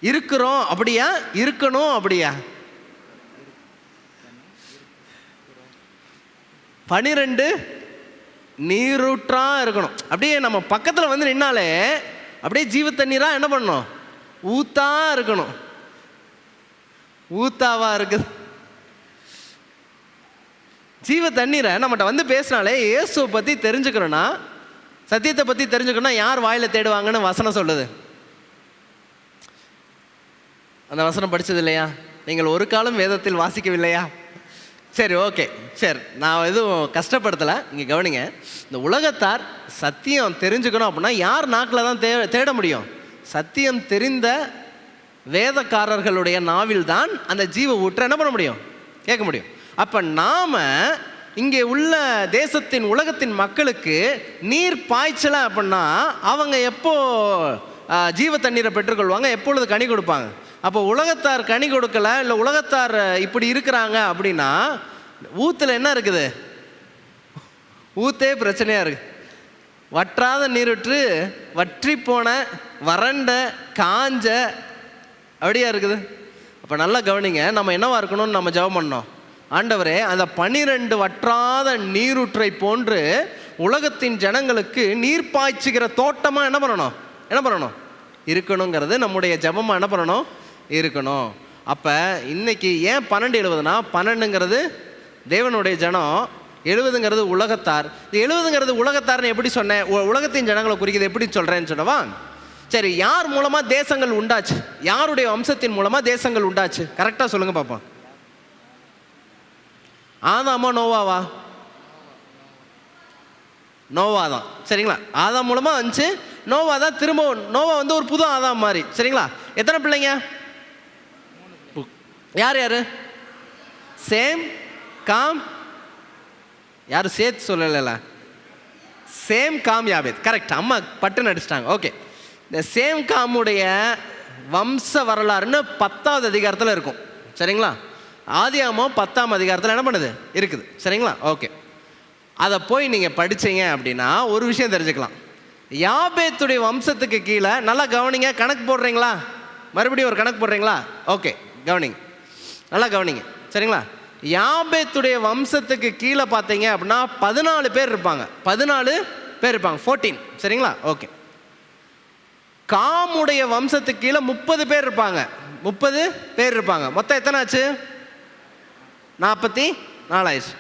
இருக்கிறோம் அப்படியா? இருக்கணும் அப்படியா? 12 நீரூற்றா இருக்கணும். அப்படியே நம்ம பக்கத்தில் வந்து நின்னாலே அப்படியே ஜீவ தண்ணீரா என்ன பண்ணணும்? ஊத்தா இருக்கணும். ஊத்தாவா இருக்குது ஜீவ தண்ணீரை நம்மகிட்ட வந்து பேசினாலே இயேசுவை பற்றி தெரிஞ்சுக்கிறோன்னா, சத்தியத்தை பற்றி தெரிஞ்சுக்கணும்னா யார் வாயில தேடுவாங்கன்னு வசனம் சொல்லுது. அந்த வசனம் படித்தது இல்லையா? நீங்கள் ஒரு காலம் வேதத்தில் வாசிக்கவில்லையா? சரி, ஓகே, சரி, நான் எதுவும் கஷ்டப்படுத்தலை. இங்கே கவனிங்க, இந்த உலகத்தார் சத்தியம் தெரிஞ்சுக்கணும் அப்படின்னா யார் நாக்கில் தான் தேட முடியும்? சத்தியம் தெரிந்த வேதக்காரர்களுடைய நாவில் தான் அந்த ஜீவ ஊற்ற என்ன பண்ண முடியும்? கேட்க முடியும். அப்போ நாம் இங்கே உள்ள தேசத்தின் உலகத்தின் மக்களுக்கு நீர் பாய்ச்சலை அப்படின்னா அவங்க எப்போ ஜீவ தண்ணீரை பெற்றுக்கொள்வாங்க? எப்பொழுது கனி கொடுப்பாங்க? அப்போ உலகத்தார் கனி கொடுக்கல, இல்லை உலகத்தார் இப்படி இருக்கிறாங்க அப்படின்னா ஊத்துல என்ன இருக்குது? ஊத்தே பிரச்சனையா இருக்கு. வற்றாத நீருற்று வற்றி போன வறண்ட காஞ்ச அப்படியா இருக்குது. அப்போ நல்லா கவனிங்க, நம்ம என்னவா இருக்கணும்னு நம்ம ஜெபம் பண்ணோம். ஆண்டவரே, அந்த 12 வற்றாத நீரூற்றை போன்று உலகத்தின் ஜனங்களுக்கு நீர் பாய்ச்சுகிற தோட்டமா என்ன பண்ணணும்? இருக்கணுங்கிறது நம்முடைய ஜெபமா என்ன பண்ணணும்? இருக்கணும். அப்போ இன்னைக்கு ஏன் 12:70னா 12ங்கிறது தேவனுடைய ஜனம், 70ங்கிறது உலகத்தார். 70ங்கிறது உலகத்தார்னு எப்படி சொன்னேன்? உலகத்தின் ஜனங்களை குறிக்கிறது எப்படி சொல்றேன்னு சொன்னவா? சரி, யார் மூலமா தேசங்கள் உண்டாச்சு? யாருடைய வம்சத்தின் மூலமா தேசங்கள் உண்டாச்சு? கரெக்டாக சொல்லுங்க பார்ப்போம். ஆதாமா நோவாவா? நோவா தான். சரிங்களா? ஆதாம் மூலமா வந்துச்சு. நோவா தான் திரும்ப, நோவா வந்து ஒரு புது ஆதாம் மாதிரி. சரிங்களா? எத்தனை பிள்ளைங்க? யார் யாரு? சேம், காம், யாரும் சேர்த்து சொல்லல. Same com யாபேத். கரெக்ட், அம்மா பட்டு நடிச்சிட்டாங்க. ஓகே, இந்த சேம் காமுடைய வம்ச வரலாறுன்னு 10வது அதிகாரத்தில் இருக்கும். சரிங்களா? ஆதியாகமம் 10ஆம் அதிகாரத்தில் என்ன பண்ணுது இருக்குது. சரிங்களா? ஓகே, அதை போய் நீங்கள் படிச்சீங்க அப்படின்னா ஒரு விஷயம் தெரிஞ்சுக்கலாம். யாபேத்துடைய வம்சத்துக்கு கீழே, நல்லா கவனிங்க, கணக்கு போடுறீங்களா? மறுபடியும் ஒரு கணக்கு போடுறீங்களா? ஓகே, கவனிங்க, நல்லா கவனிங்க. சரிங்களா? யாபேத்துடைய வம்சத்துக்கு கீழே பார்த்தீங்க அப்படின்னா 14 பேர் இருப்பாங்க. 14. சரிங்களா? ஓகே. காமுடைய வம்சத்துக்கு கீழே 30 பேர் இருப்பாங்க. 30 பேர் இருப்பாங்க. மொத்தம் எத்தனை ஆச்சு? 44 ஆயிடுச்சு.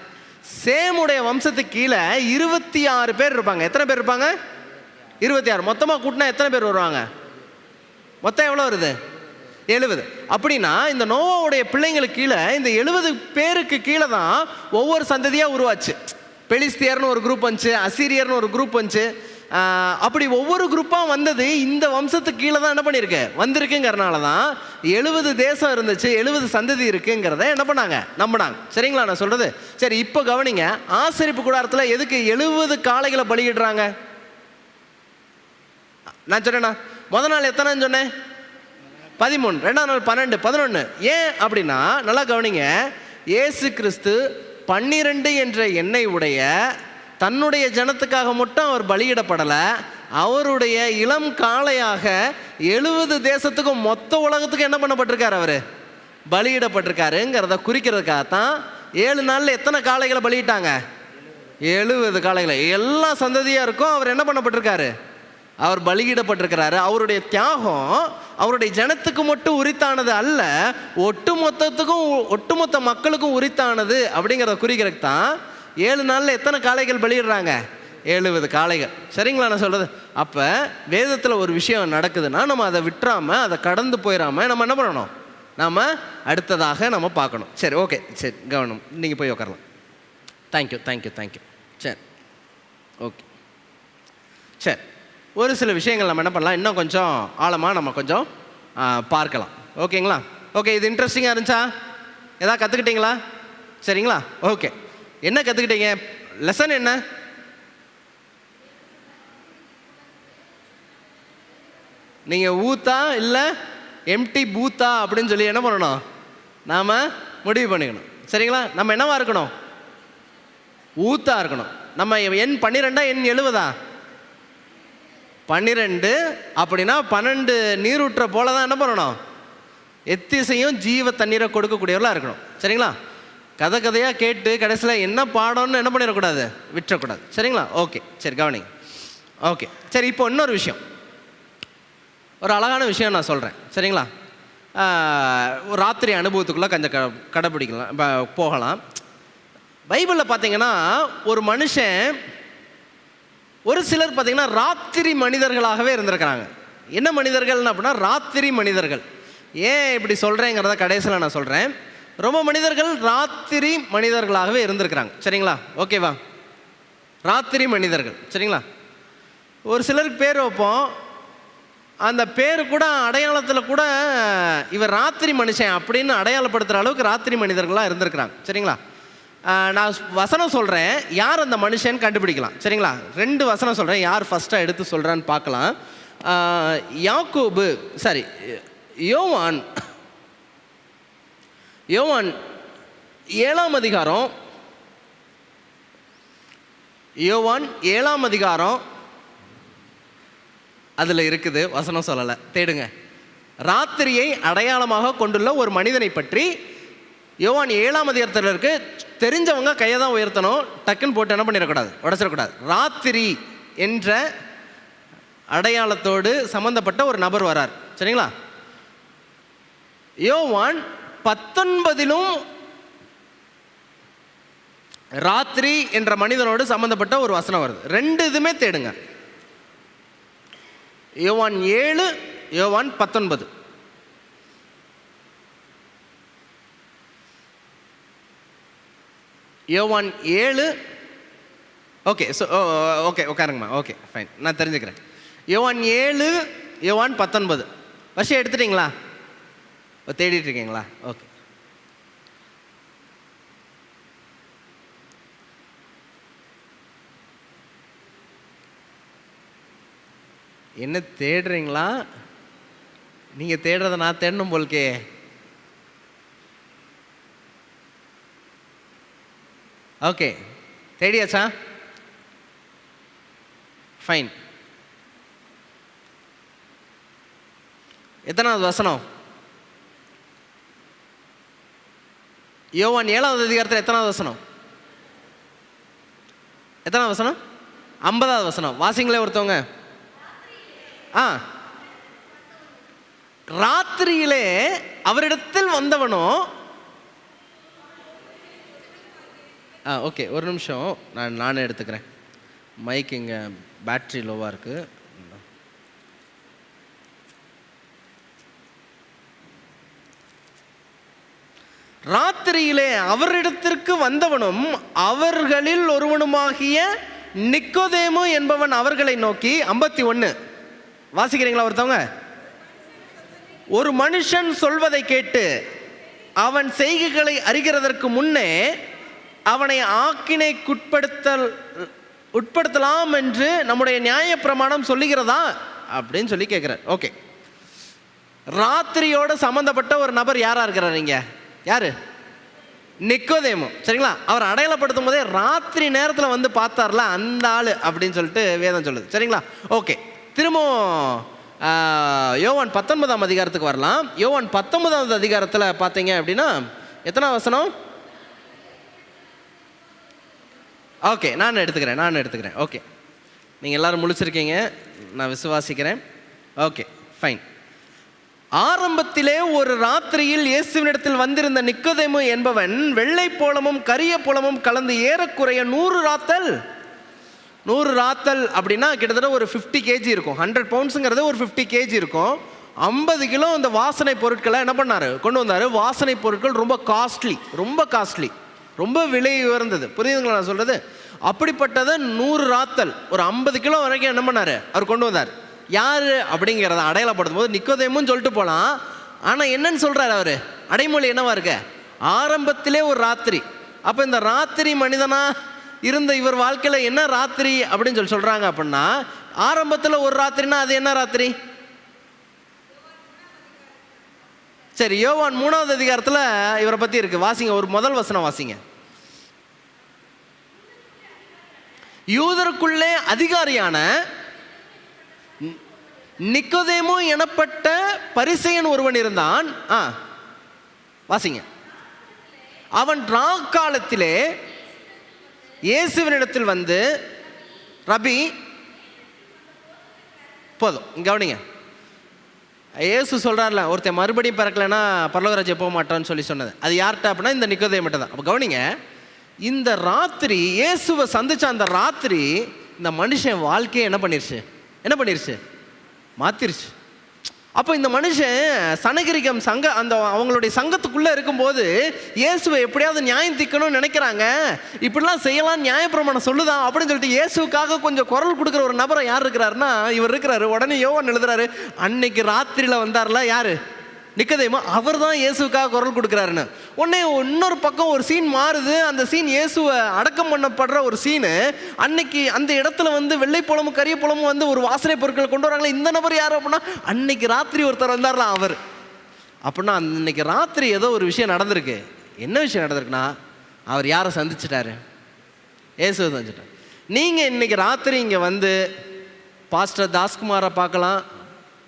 சேமுடைய வம்சத்துக்கு கீழே 26 பேர் இருப்பாங்க. எத்தனை பேர் இருப்பாங்க? 26. மொத்தமாக கூட்டினா எத்தனை பேர் வருவாங்க? மொத்தம் எவ்வளோ வருது? 70. அப்படின்னா இந்த நோவாவுடைய பிள்ளைங்களுக்கு கீழே இந்த 70 பேருக்கு கீழே தான் ஒவ்வொரு சந்ததியாக உருவாச்சு. பெலிஸ்தியர்னு ஒரு குரூப் வந்துச்சு, அசீரியர்னு ஒரு குரூப் வந்துச்சு. அப்படி ஒவ்வொரு குரூப்பாக வந்தது இந்த வம்சத்துக்கு கீழே தான் என்ன பண்ணியிருக்கு, வந்திருக்குங்கிறனால தான் 70 தேசம் இருந்துச்சு, 70 சந்ததி இருக்குங்கிறத என்ன பண்ணாங்க, நம்பினாங்க. சரிங்களா நான் சொல்கிறது? சரி, இப்போ கவனிங்க. ஆசரிப்பு கூடாரத்தில் எதுக்கு 70 காளைகளை பலியிடுறாங்க? நான் சொன்னேன்னா முதல் நாள் எத்தனைன்னு சொன்னேன்? 13. 2ஆம் நாள் 12, 11. ஏன் அப்படின்னா நல்லா கவனிங்க. இயேசு கிறிஸ்து 12 என்ற எண்ணெய் உடைய தன்னுடைய ஜனத்துக்காக மட்டும் அவர் பலியிடப்படலை. அவருடைய இளம் காளையாக 70 தேசத்துக்கும் மொத்த உலகத்துக்கும் என்ன பண்ணப்பட்டிருக்காரு, அவர் பலியிடப்பட்டிருக்காருங்கிறத குறிக்கிறதுக்காகத்தான் 7 நாளில் எத்தனை காளைகளை பலியிட்டாங்க? 70 காளைகளை. எல்லா சந்ததியாக இருக்கும் அவர் என்ன பண்ணப்பட்டிருக்காரு, அவர் பலியிடப்பட்டிருக்கிறாரு. அவருடைய தியாகம் அவருடைய ஜனத்துக்கு மட்டும் உரித்தானது அல்ல, ஒட்டுமொத்த மக்களுக்கும் உரித்தானது அப்படிங்கிறத குறிக்கிறதுக்கு தான் 7 நாளில் எத்தனை காளைகள் பலியிடுறாங்க? 70 காளைகள். சரிங்களா நான் சொல்கிறது? அப்போ வேதத்தில் ஒரு விஷயம் நடக்குதுன்னா நம்ம அதை விட்டுறாமல், அதை கடந்து போயிடாமல் நம்ம என்ன பண்ணணும், நாம் அடுத்ததாக நம்ம பார்க்கணும். சரி, ஓகே, சரி, கவனம். நீங்கள் போய் உட்காரலாம். தேங்க்யூ. சரி, ஓகே. சரி, ஒரு சில விஷயங்கள் நம்ம என்ன பண்ணலாம், இன்னும் கொஞ்சம் ஆழமாக நம்ம கொஞ்சம் பார்க்கலாம். ஓகேங்களா? ஓகே, இது இன்ட்ரெஸ்டிங்காக இருந்துச்சா? எதாவது கற்றுக்கிட்டீங்களா? சரிங்களா? ஓகே, என்ன கற்றுக்கிட்டீங்க? லெசன் என்ன? நீங்கள் ஊத்தா இல்லை எம்டி பூத்தா அப்படின்னு சொல்லி என்ன பண்ணணும், நாம் முடிவு பண்ணிக்கணும். சரிங்களா? நம்ம என்னவா இருக்கணும்? ஊத்தா இருக்கணும். நம்ம எண் 12 எண் 70 12 அப்படின்னா 12 நீரூற்ற போல தான் என்ன பண்ணணும், எத்திசையும் ஜீவ தண்ணீரை கொடுக்கக்கூடியவர்களாக இருக்கணும். சரிங்களா? கதையாக கேட்டு கடைசியில் என்ன பாடம்னு என்ன பண்ணிடக்கூடாது, விட்டுறக்கூடாது. சரிங்களா? ஓகே, சரி, கவனிங்க. ஓகே, சரி, இப்போ இன்னொரு விஷயம், ஒரு அழகான விஷயம் நான் சொல்கிறேன். சரிங்களா? ஒரு ராத்திரி அனுபவத்துக்குள்ளே கொஞ்சம் கடைப்பிடிக்கலாம், போகலாம். பைபிளில் பார்த்தீங்கன்னா ஒரு மனுஷன், ஒரு சிலர் பார்த்தீங்கன்னா ராத்திரி மனிதர்களாகவே இருந்திருக்கிறாங்க. என்ன மனிதர்கள்னு அப்படின்னா ராத்திரி மனிதர்கள். ஏன் இப்படி சொல்கிறேங்கிறத கடைசியில் நான் சொல்கிறேன். ரொம்ப மனிதர்கள் ராத்திரி மனிதர்களாகவே இருந்திருக்கிறாங்க. சரிங்களா? ஓகேவா? ராத்திரி மனிதர்கள். சரிங்களா? ஒரு சிலருக்கு பேர் வைப்போம், அந்த பேர் கூட அடையாளத்தில் கூட இவர் ராத்திரி மனுஷன் அப்படின்னு அடையாளப்படுத்துகிற அளவுக்கு ராத்திரி மனிதர்களாக இருந்திருக்கிறாங்க. சரிங்களா? நான் வசனம் சொல்கிறேன், யார் அந்த மனுஷன் கண்டுபிடிக்கலாம். சரிங்களா? 2 வசனம் சொல்கிறேன், யார் ஃபஸ்ட்டாக எடுத்து சொல்கிறான்னு பார்க்கலாம். யோவான் 7ஆம் அதிகாரம், யோவான் 7ஆம் அதிகாரம் அதில் இருக்குது, வசனம் சொல்லலை, தேடுங்க. ராத்திரியை அடையாளமாக கொண்டுள்ள ஒரு மனிதனை பற்றி யோவான் 7ஆம் அதிகாரத்தில் இருக்கு. தெரிஞ்சவங்க கையை தான் உயர்த்தணும், டக்குன்னு போட்டு என்ன பண்ணிடக்கூடாது, உடச்சிடக்கூடாது. ராத்திரி என்ற அடையாளத்தோடு சம்பந்தப்பட்ட ஒரு நபர் வரார். சரிங்களா? யோவான் 19 ராத்திரி என்ற மனிதனோடு சம்பந்தப்பட்ட ஒரு வசனம் வருது. 2 இதுமே தேடுங்க. யோவான் 7, யோவான் 19. யோவான் 7. ஓகே, ஓகே, உட்காருங்கம்மா. ஓகே, ஃபைன், நான் தெரிஞ்சுக்கிறேன். யோவான் 7, யோவான் 19 வருஷம் எடுத்துட்டீங்களா? தேடிட்டு இருக்கீங்களா? ஓகே, என்ன தேடுறீங்களா? நீங்கள் தேடுறத நான் தேடணும் போல்கே. ஓகே, தேடியாச்சா? ஃபைன். எத்தனாவது வசனம்? யோவான் 7வது அதிகாரத்தில் எத்தனாவது வசனம்? எத்தனாவது வசனம்? 50வது வசனம். வாசிங்களே ஒருத்தவங்க. ராத்திரியிலே அவரிடத்தில் வந்தவனோ. ஓகே, ஒரு நிமிஷம், நானே எடுத்துக்கிறேன். மைக் இங்கே பேட்ரி லோவாக இருக்குது. ராத்திரியிலே அவரிடத்திற்கு வந்தவனும் அவர்களில் ஒருவனுமாகிய நிக்கோதேமு என்பவன் அவர்களை நோக்கி. 51 வாசிக்கிறீங்களா ஒருத்தவங்க? ஒரு மனுஷன் சொல்வதை கேட்டு அவன் செய்கைகளை அறிகிறதற்கு முன்னே அவனை உட்படுத்தலாம் என்று நம்முடைய நியாயப்பிரமாணம் சொல்லுகிறதா அப்படின்னு சொல்லி கேட்கிறார். ஓகே, ராத்திரியோட சம்பந்தப்பட்ட ஒரு நபர் யாரா இருக்கிறார் இங்க? யாரு? நிக்கோதேமு. சரிங்களா? அவர் அடையாளப்படுத்தும் போதே ராத்திரி நேரத்தில் வந்து பார்த்தார்ல அந்த ஆளு அப்படின்னு சொல்லிட்டு வேதம் சொல்லுது. சரிங்களா? ஓகே, திரும்பவும் யோவான் 19ஆம் அதிகாரத்துக்கு வரலாம். யோவான் 19வது அதிகாரத்தில் பார்த்தீங்க அப்படின்னா எத்தனாவது வசனம்? ஓகே, நான் எடுத்துக்கிறேன். ஓகே, நீங்கள் எல்லாரும் முழிச்சிருக்கீங்க, நான் விசுவாசிக்கிறேன். Okay, fine. ஆரம்பத்திலே ஒரு ராத்திரியில் இயேசுவினிடத்தில் வந்திருந்த நிக்கோதேமு என்பவன் வெள்ளை போலமும் கரிய போலமும் கலந்து ஏறக்குறைய 100 ராத்தல் அப்படின்னா கிட்டத்தட்ட ஒரு 50 kg இருக்கும். 100 பவுண்ட்ஸுங்கிறது ஒரு 50 kg இருக்கும். 50 கிலோ அந்த வாசனை பொருட்களை என்ன பண்ணார்? கொண்டு வந்தார். வாசனை பொருட்கள் ரொம்ப காஸ்ட்லி, ரொம்ப விலை உயர்ந்தது. புரியுதுங்களா நான் சொல்கிறது? அப்படிப்பட்டதை 100 ராத்தல், ஒரு 50 கிலோ வரைக்கும் என்ன பண்ணார்? அவர் கொண்டு வந்தார். யார் அப்படிங்கிறத அடையாளப்படுத்தும் போது நிக்கோதேமுன்னு சொல்லிட்டு போகலாம். ஆனால் என்னன்னு சொல்கிறார் அவர்? அடைமொழி என்னவா இருக்கு? ஆரம்பத்திலே ஒரு ராத்திரி. அப்போ இந்த ராத்திரி மனிதனா இருந்த இவர் வாழ்க்கையில் என்ன ராத்திரி அப்படின்னு சொல்கிறாங்க அப்படின்னா, ஆரம்பத்தில் ஒரு ராத்திரினா அது என்ன ராத்திரி? சரி, யோவான் 3வது அதிகாரத்தில் இவரை பற்றி இருக்கு. வாசிங்க, ஒரு முதல் வசனம் வாசிங்க. யூதருக்குள்ளே அதிகாரியான நிக்கோதேமு எனப்பட்ட பரிசேயன் ஒருவன் இருந்தான். வாசிங்க. அவன் ராக்காலத்திலே இயேசுவினிடத்தில் வந்து, ரபி, போதும் கவனிங்க. இயேசு சொல்கிறார்ல, ஒருத்தன் மறுபடியும் பிறக்கலைன்னா பரலோகராஜ்யம் போக மாட்டான்னு சொன்னது. அது யார்கிட்ட அப்படின்னா இந்த நிக்கோதேமுட்ட தான். அப்போ கவனிங்க, இந்த ராத்திரி இயேசுவை சந்திச்ச அந்த ராத்திரி இந்த மனுஷன் வாழ்க்கையை என்ன பண்ணிருச்சு? மாத்திருச்சு. அப்போ இந்த மனுஷன் சனகிரிகம் அவங்களுடைய சங்கத்துக்குள்ளே இருக்கும்போது இயேசுவை எப்படியாவது நியாயம் தீர்க்கணும்னு நினைக்கிறாங்க. இப்படிலாம் செய்யலாம் நியாயப்பிரமாணம் சொல்லுதான் அப்படின்னு சொல்லிட்டு இயேசுக்காக கொஞ்சம் குரல் கொடுக்குற ஒரு நபரை யார் இருக்கிறாருன்னா இவர் இருக்கிறாரு. உடனே யோவான் எழுதுறாரு, அன்னைக்கு ராத்திரியில் வந்தார்ல யாரு? நிக்கோதேமு. அவர் தான் இயேசுக்காக குரல் கொடுக்குறாருன்னு. உடனே இன்னொரு பக்கம் ஒரு சீன் மாறுது. அந்த சீன் இயேசுவை அடக்கம் பண்ணப்படுற ஒரு சீனு. அன்னைக்கு அந்த இடத்துல வந்து வெள்ளை போலமும் கரிய போலமும் வந்து ஒரு வாசனை பொருட்கள் கொண்டு வராங்களே, இந்த நபர் யார் அப்படின்னா அன்னைக்கு ராத்திரி ஒருத்தர் வந்தார்ல அவர். அப்படின்னா அன்னைக்கு ராத்திரி ஏதோ ஒரு விஷயம் நடந்திருக்கு. என்ன விஷயம் நடந்திருக்குன்னா, அவர் யாரை சந்திச்சிட்டாரு? இயேசுவை சந்திச்சிட்டார். நீங்கள் இன்னைக்கு ராத்திரி இங்கே வந்து பாஸ்டர் தாஸ்குமாரை பார்க்கலாம்,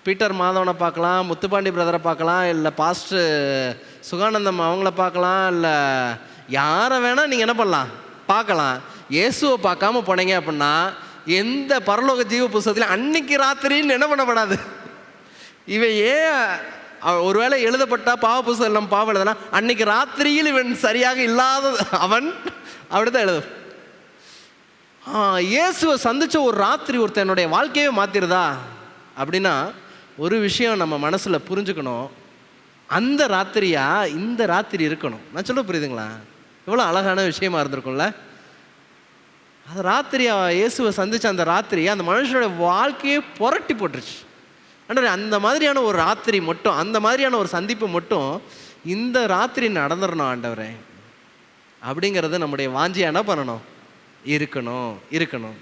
பீட்டர் மாதவனை பார்க்கலாம், முத்துப்பாண்டி பிரதரை பார்க்கலாம், இல்லை பாஸ்டர் சுகானந்தம் அவங்கள பார்க்கலாம், இல்லை யாரை வேணால் நீங்கள் என்ன பண்ணலாம்? பார்க்கலாம். இயேசுவை பார்க்காம போனீங்க அப்படின்னா எந்த பரலோக ஜீவ புஸ்தகத்தில் அன்னைக்கு ராத்திரின்னு என்ன பண்ணப்படாது. இவன் ஒருவேளை எழுதப்பட்ட பாவ புஸ்தகம் நம்ம பாவம் எழுதுனா அன்னைக்கு ராத்திரியில் இவன் சரியாக இல்லாத அவன் அப்படிதான் எழுதும். இயேசுவை சந்தித்த ஒரு ராத்திரி ஒருத்தர் என்னுடைய வாழ்க்கையே மாற்றிருதா அப்படின்னா ஒரு விஷயம் நம்ம மனசில் புரிஞ்சுக்கணும். அந்த ராத்திரியா இந்த ராத்திரி இருக்கணும். நான் சொல்ல புரியுதுங்களா? எவ்வளோ அழகான விஷயமா இருந்திருக்கும்ல. அந்த ராத்திரியா இயேசுவை சந்தித்த அந்த ராத்திரி அந்த மனுஷனுடைய வாழ்க்கையை புரட்டி போட்டுருச்சு. ஆனால் அந்த மாதிரியான ஒரு ராத்திரி மட்டும், அந்த மாதிரியான ஒரு சந்திப்பு மட்டும் இந்த ராத்திரி நடந்துடணும் ஆண்டவரே அப்படிங்கிறது நம்முடைய வாஞ்சியா என்ன பண்ணணும்? இருக்கணும்.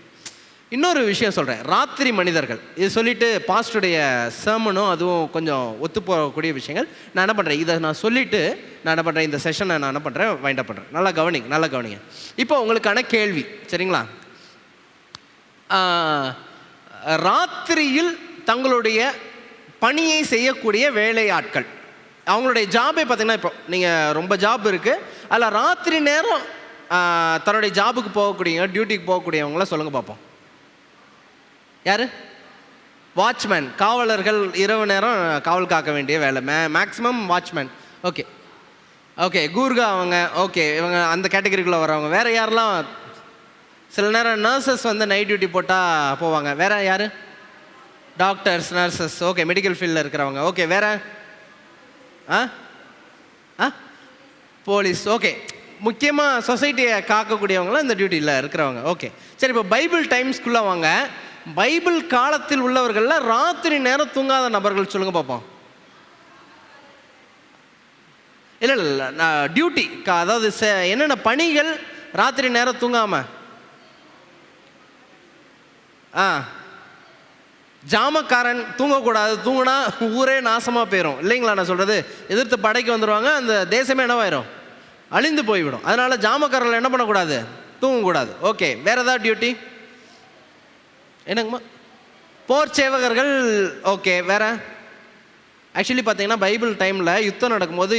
இன்னொரு விஷயம் சொல்கிறேன், ராத்திரி மனிதர்கள். இது சொல்லிவிட்டு பாஸ்டுடைய சர்மனும் அதுவும் கொஞ்சம் ஒத்து போகக்கூடிய விஷயங்கள். நான் என்ன பண்ணுறேன், இதை நான் சொல்லிவிட்டு நான் என்ன பண்ணுறேன், இந்த செஷனை நான் என்ன பண்ணுறேன், வைண்ட் அப் பண்ணுறேன். நல்லா கவனிங்க. இப்போ உங்களுக்கான கேள்வி, சரிங்களா? ராத்திரியில் தங்களுடைய பணியை செய்யக்கூடிய வேலையாட்கள், அவங்களுடைய ஜாபே பார்த்தீங்கன்னா, இப்போ நீங்கள் ரொம்ப ஜாப் இருக்குது, அதில் ராத்திரி நேரம் தன்னுடைய ஜாபுக்கு போகக்கூடிய, டியூட்டிக்கு போகக்கூடியவங்கள சொல்லுங்கள் பார்ப்போம். யார்? வாட்ச்மேன், காவலர்கள். இரவு நேரம் காவல் காக்க வேண்டிய வேலை, மேக்ஸிமம் வாட்ச்மேன். ஓகே கூர்கா அவங்க, ஓகே இவங்க அந்த கேட்டகரிக்குள்ளே வரவங்க. வேறு யாரெல்லாம்? சில நேரம் நர்சஸ் வந்து நைட் டியூட்டி போட்டால் போவாங்க. வேறு யார்? Doctors, nurses. ஓகே, மெடிக்கல் ஃபீல்டில் இருக்கிறவங்க. ஓகே, வேறு? போலீஸ். ஓகே, முக்கியமாக சொசைட்டியை காக்கக்கூடியவங்களாம் இந்த டியூட்டியில் இருக்கிறவங்க. ஓகே, சரி. இப்போ பைபிள் டைம்ஸ்குள்ளே வாங்க. பைபிள் காலத்தில் உள்ளவர்களில் ராத்திரி நேரம் தூங்காத நபர்கள் சொல்லுங்க பார்ப்போம். இல்லை நான் டியூட்டி, அதாவது என்னென்ன பணிகள் ராத்திரி நேரம் தூங்காம? ஜாமக்காரன் தூங்கக்கூடாது, தூங்கினா ஊரே நாசமாக போயிடும் இல்லைங்களா? நான் சொல்கிறது, எதிர்த்து படைக்கு வந்துடுவாங்க, அந்த தேசமே என்னவாயிரும், அழிந்து போய்விடும். அதனால் ஜாமக்காரர்கள் என்ன பண்ணக்கூடாது, தூங்கக்கூடாது. ஓகே, வேறு ஏதாவது டியூட்டி? என்னங்கம்மா? போர் சேவகர்கள். ஓகே, வேறு? ஆக்சுவலி பார்த்தீங்கன்னா பைபிள் டைமில் யுத்தம் நடக்கும்போது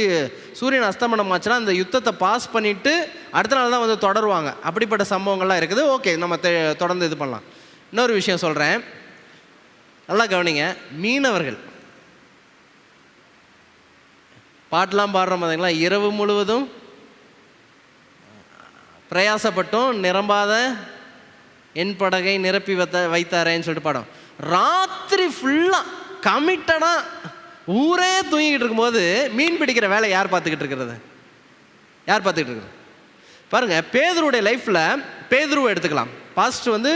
சூரியன் அஸ்தமனம் ஆச்சுன்னா அந்த யுத்தத்தை பாஸ் பண்ணிவிட்டு அடுத்த நாள் தான் வந்து தொடருவாங்க. அப்படிப்பட்ட சம்பவங்கள்லாம் இருக்குது. ஓகே, நம்ம தொடர்ந்து இது பண்ணலாம். இன்னொரு விஷயம் சொல்கிறேன், நல்லா கவனிங்க. மீனவர்கள் பாட்டெலாம் பாடுறோம் பார்த்தீங்களா, இரவு முழுவதும் பிரயாசப்பட்டும் நிரம்பாத என் படகை நிரப்பி வைத்தாரேன்னு சொல்லிட்டு பாடம். ராத்திரி ஃபுல்லாக கமிட்டடாக ஊரே தூங்கிக்கிட்டு இருக்கும்போது மீன் பிடிக்கிற வேலை யார் பார்த்துக்கிட்டு இருக்கிறது? யார் பார்த்துக்கிட்டு இருக்கிறது? பாருங்கள், பேதுருடைய லைஃப்பில் பேதுருவை எடுத்துக்கலாம். பாஸ்ட் வந்து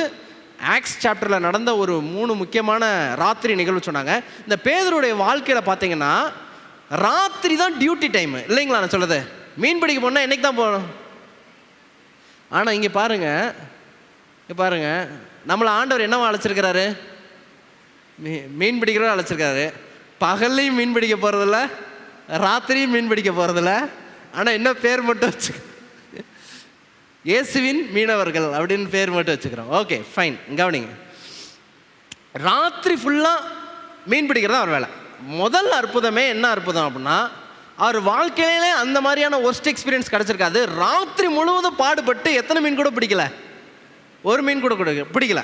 ஆக்ஸ் சாப்டரில் நடந்த ஒரு 3 முக்கியமான ராத்திரி நிகழ்வு சொன்னாங்க. இந்த பேதுருடைய வாழ்க்கையில் பார்த்தீங்கன்னா ராத்திரி தான் டியூட்டி டைமு இல்லைங்களா? நான் சொல்லுது, மீன் பிடிக்க போனால் என்றைக்கு தான் போகணும். ஆனால் இங்கே பாருங்கள், நம்மளை ஆண்டவர் என்னவா அழைச்சிருக்கிறாரு? மீன் பிடிக்கிறவரை அழைச்சிருக்காரு. பகல்லையும் மீன் பிடிக்க போகிறதில்ல, ராத்திரியும் மீன் பிடிக்க போகிறதில்ல. ஆனால் என்ன பேர் மட்டும் வச்சு, இயேசுவின் மீனவர்கள் அப்படின்னு பேர் மட்டும் வச்சுக்கிறோம். Okay, fine. கவனிங்க, ராத்திரி ஃபுல்லாக மீன் பிடிக்கிறது அவர் வேலை. முதல் அற்புதமே என்ன அற்புதம் அப்படின்னா, அவர் வாழ்க்கையிலே அந்த மாதிரியான ஒர்ஸ்ட் எக்ஸ்பீரியன்ஸ் கிடச்சிருக்காது. ராத்திரி முழுவதும் பாடுபட்டு எத்தனை மீன் கூட பிடிக்கல, ஒரு மீன் கூட பிடிக்கல.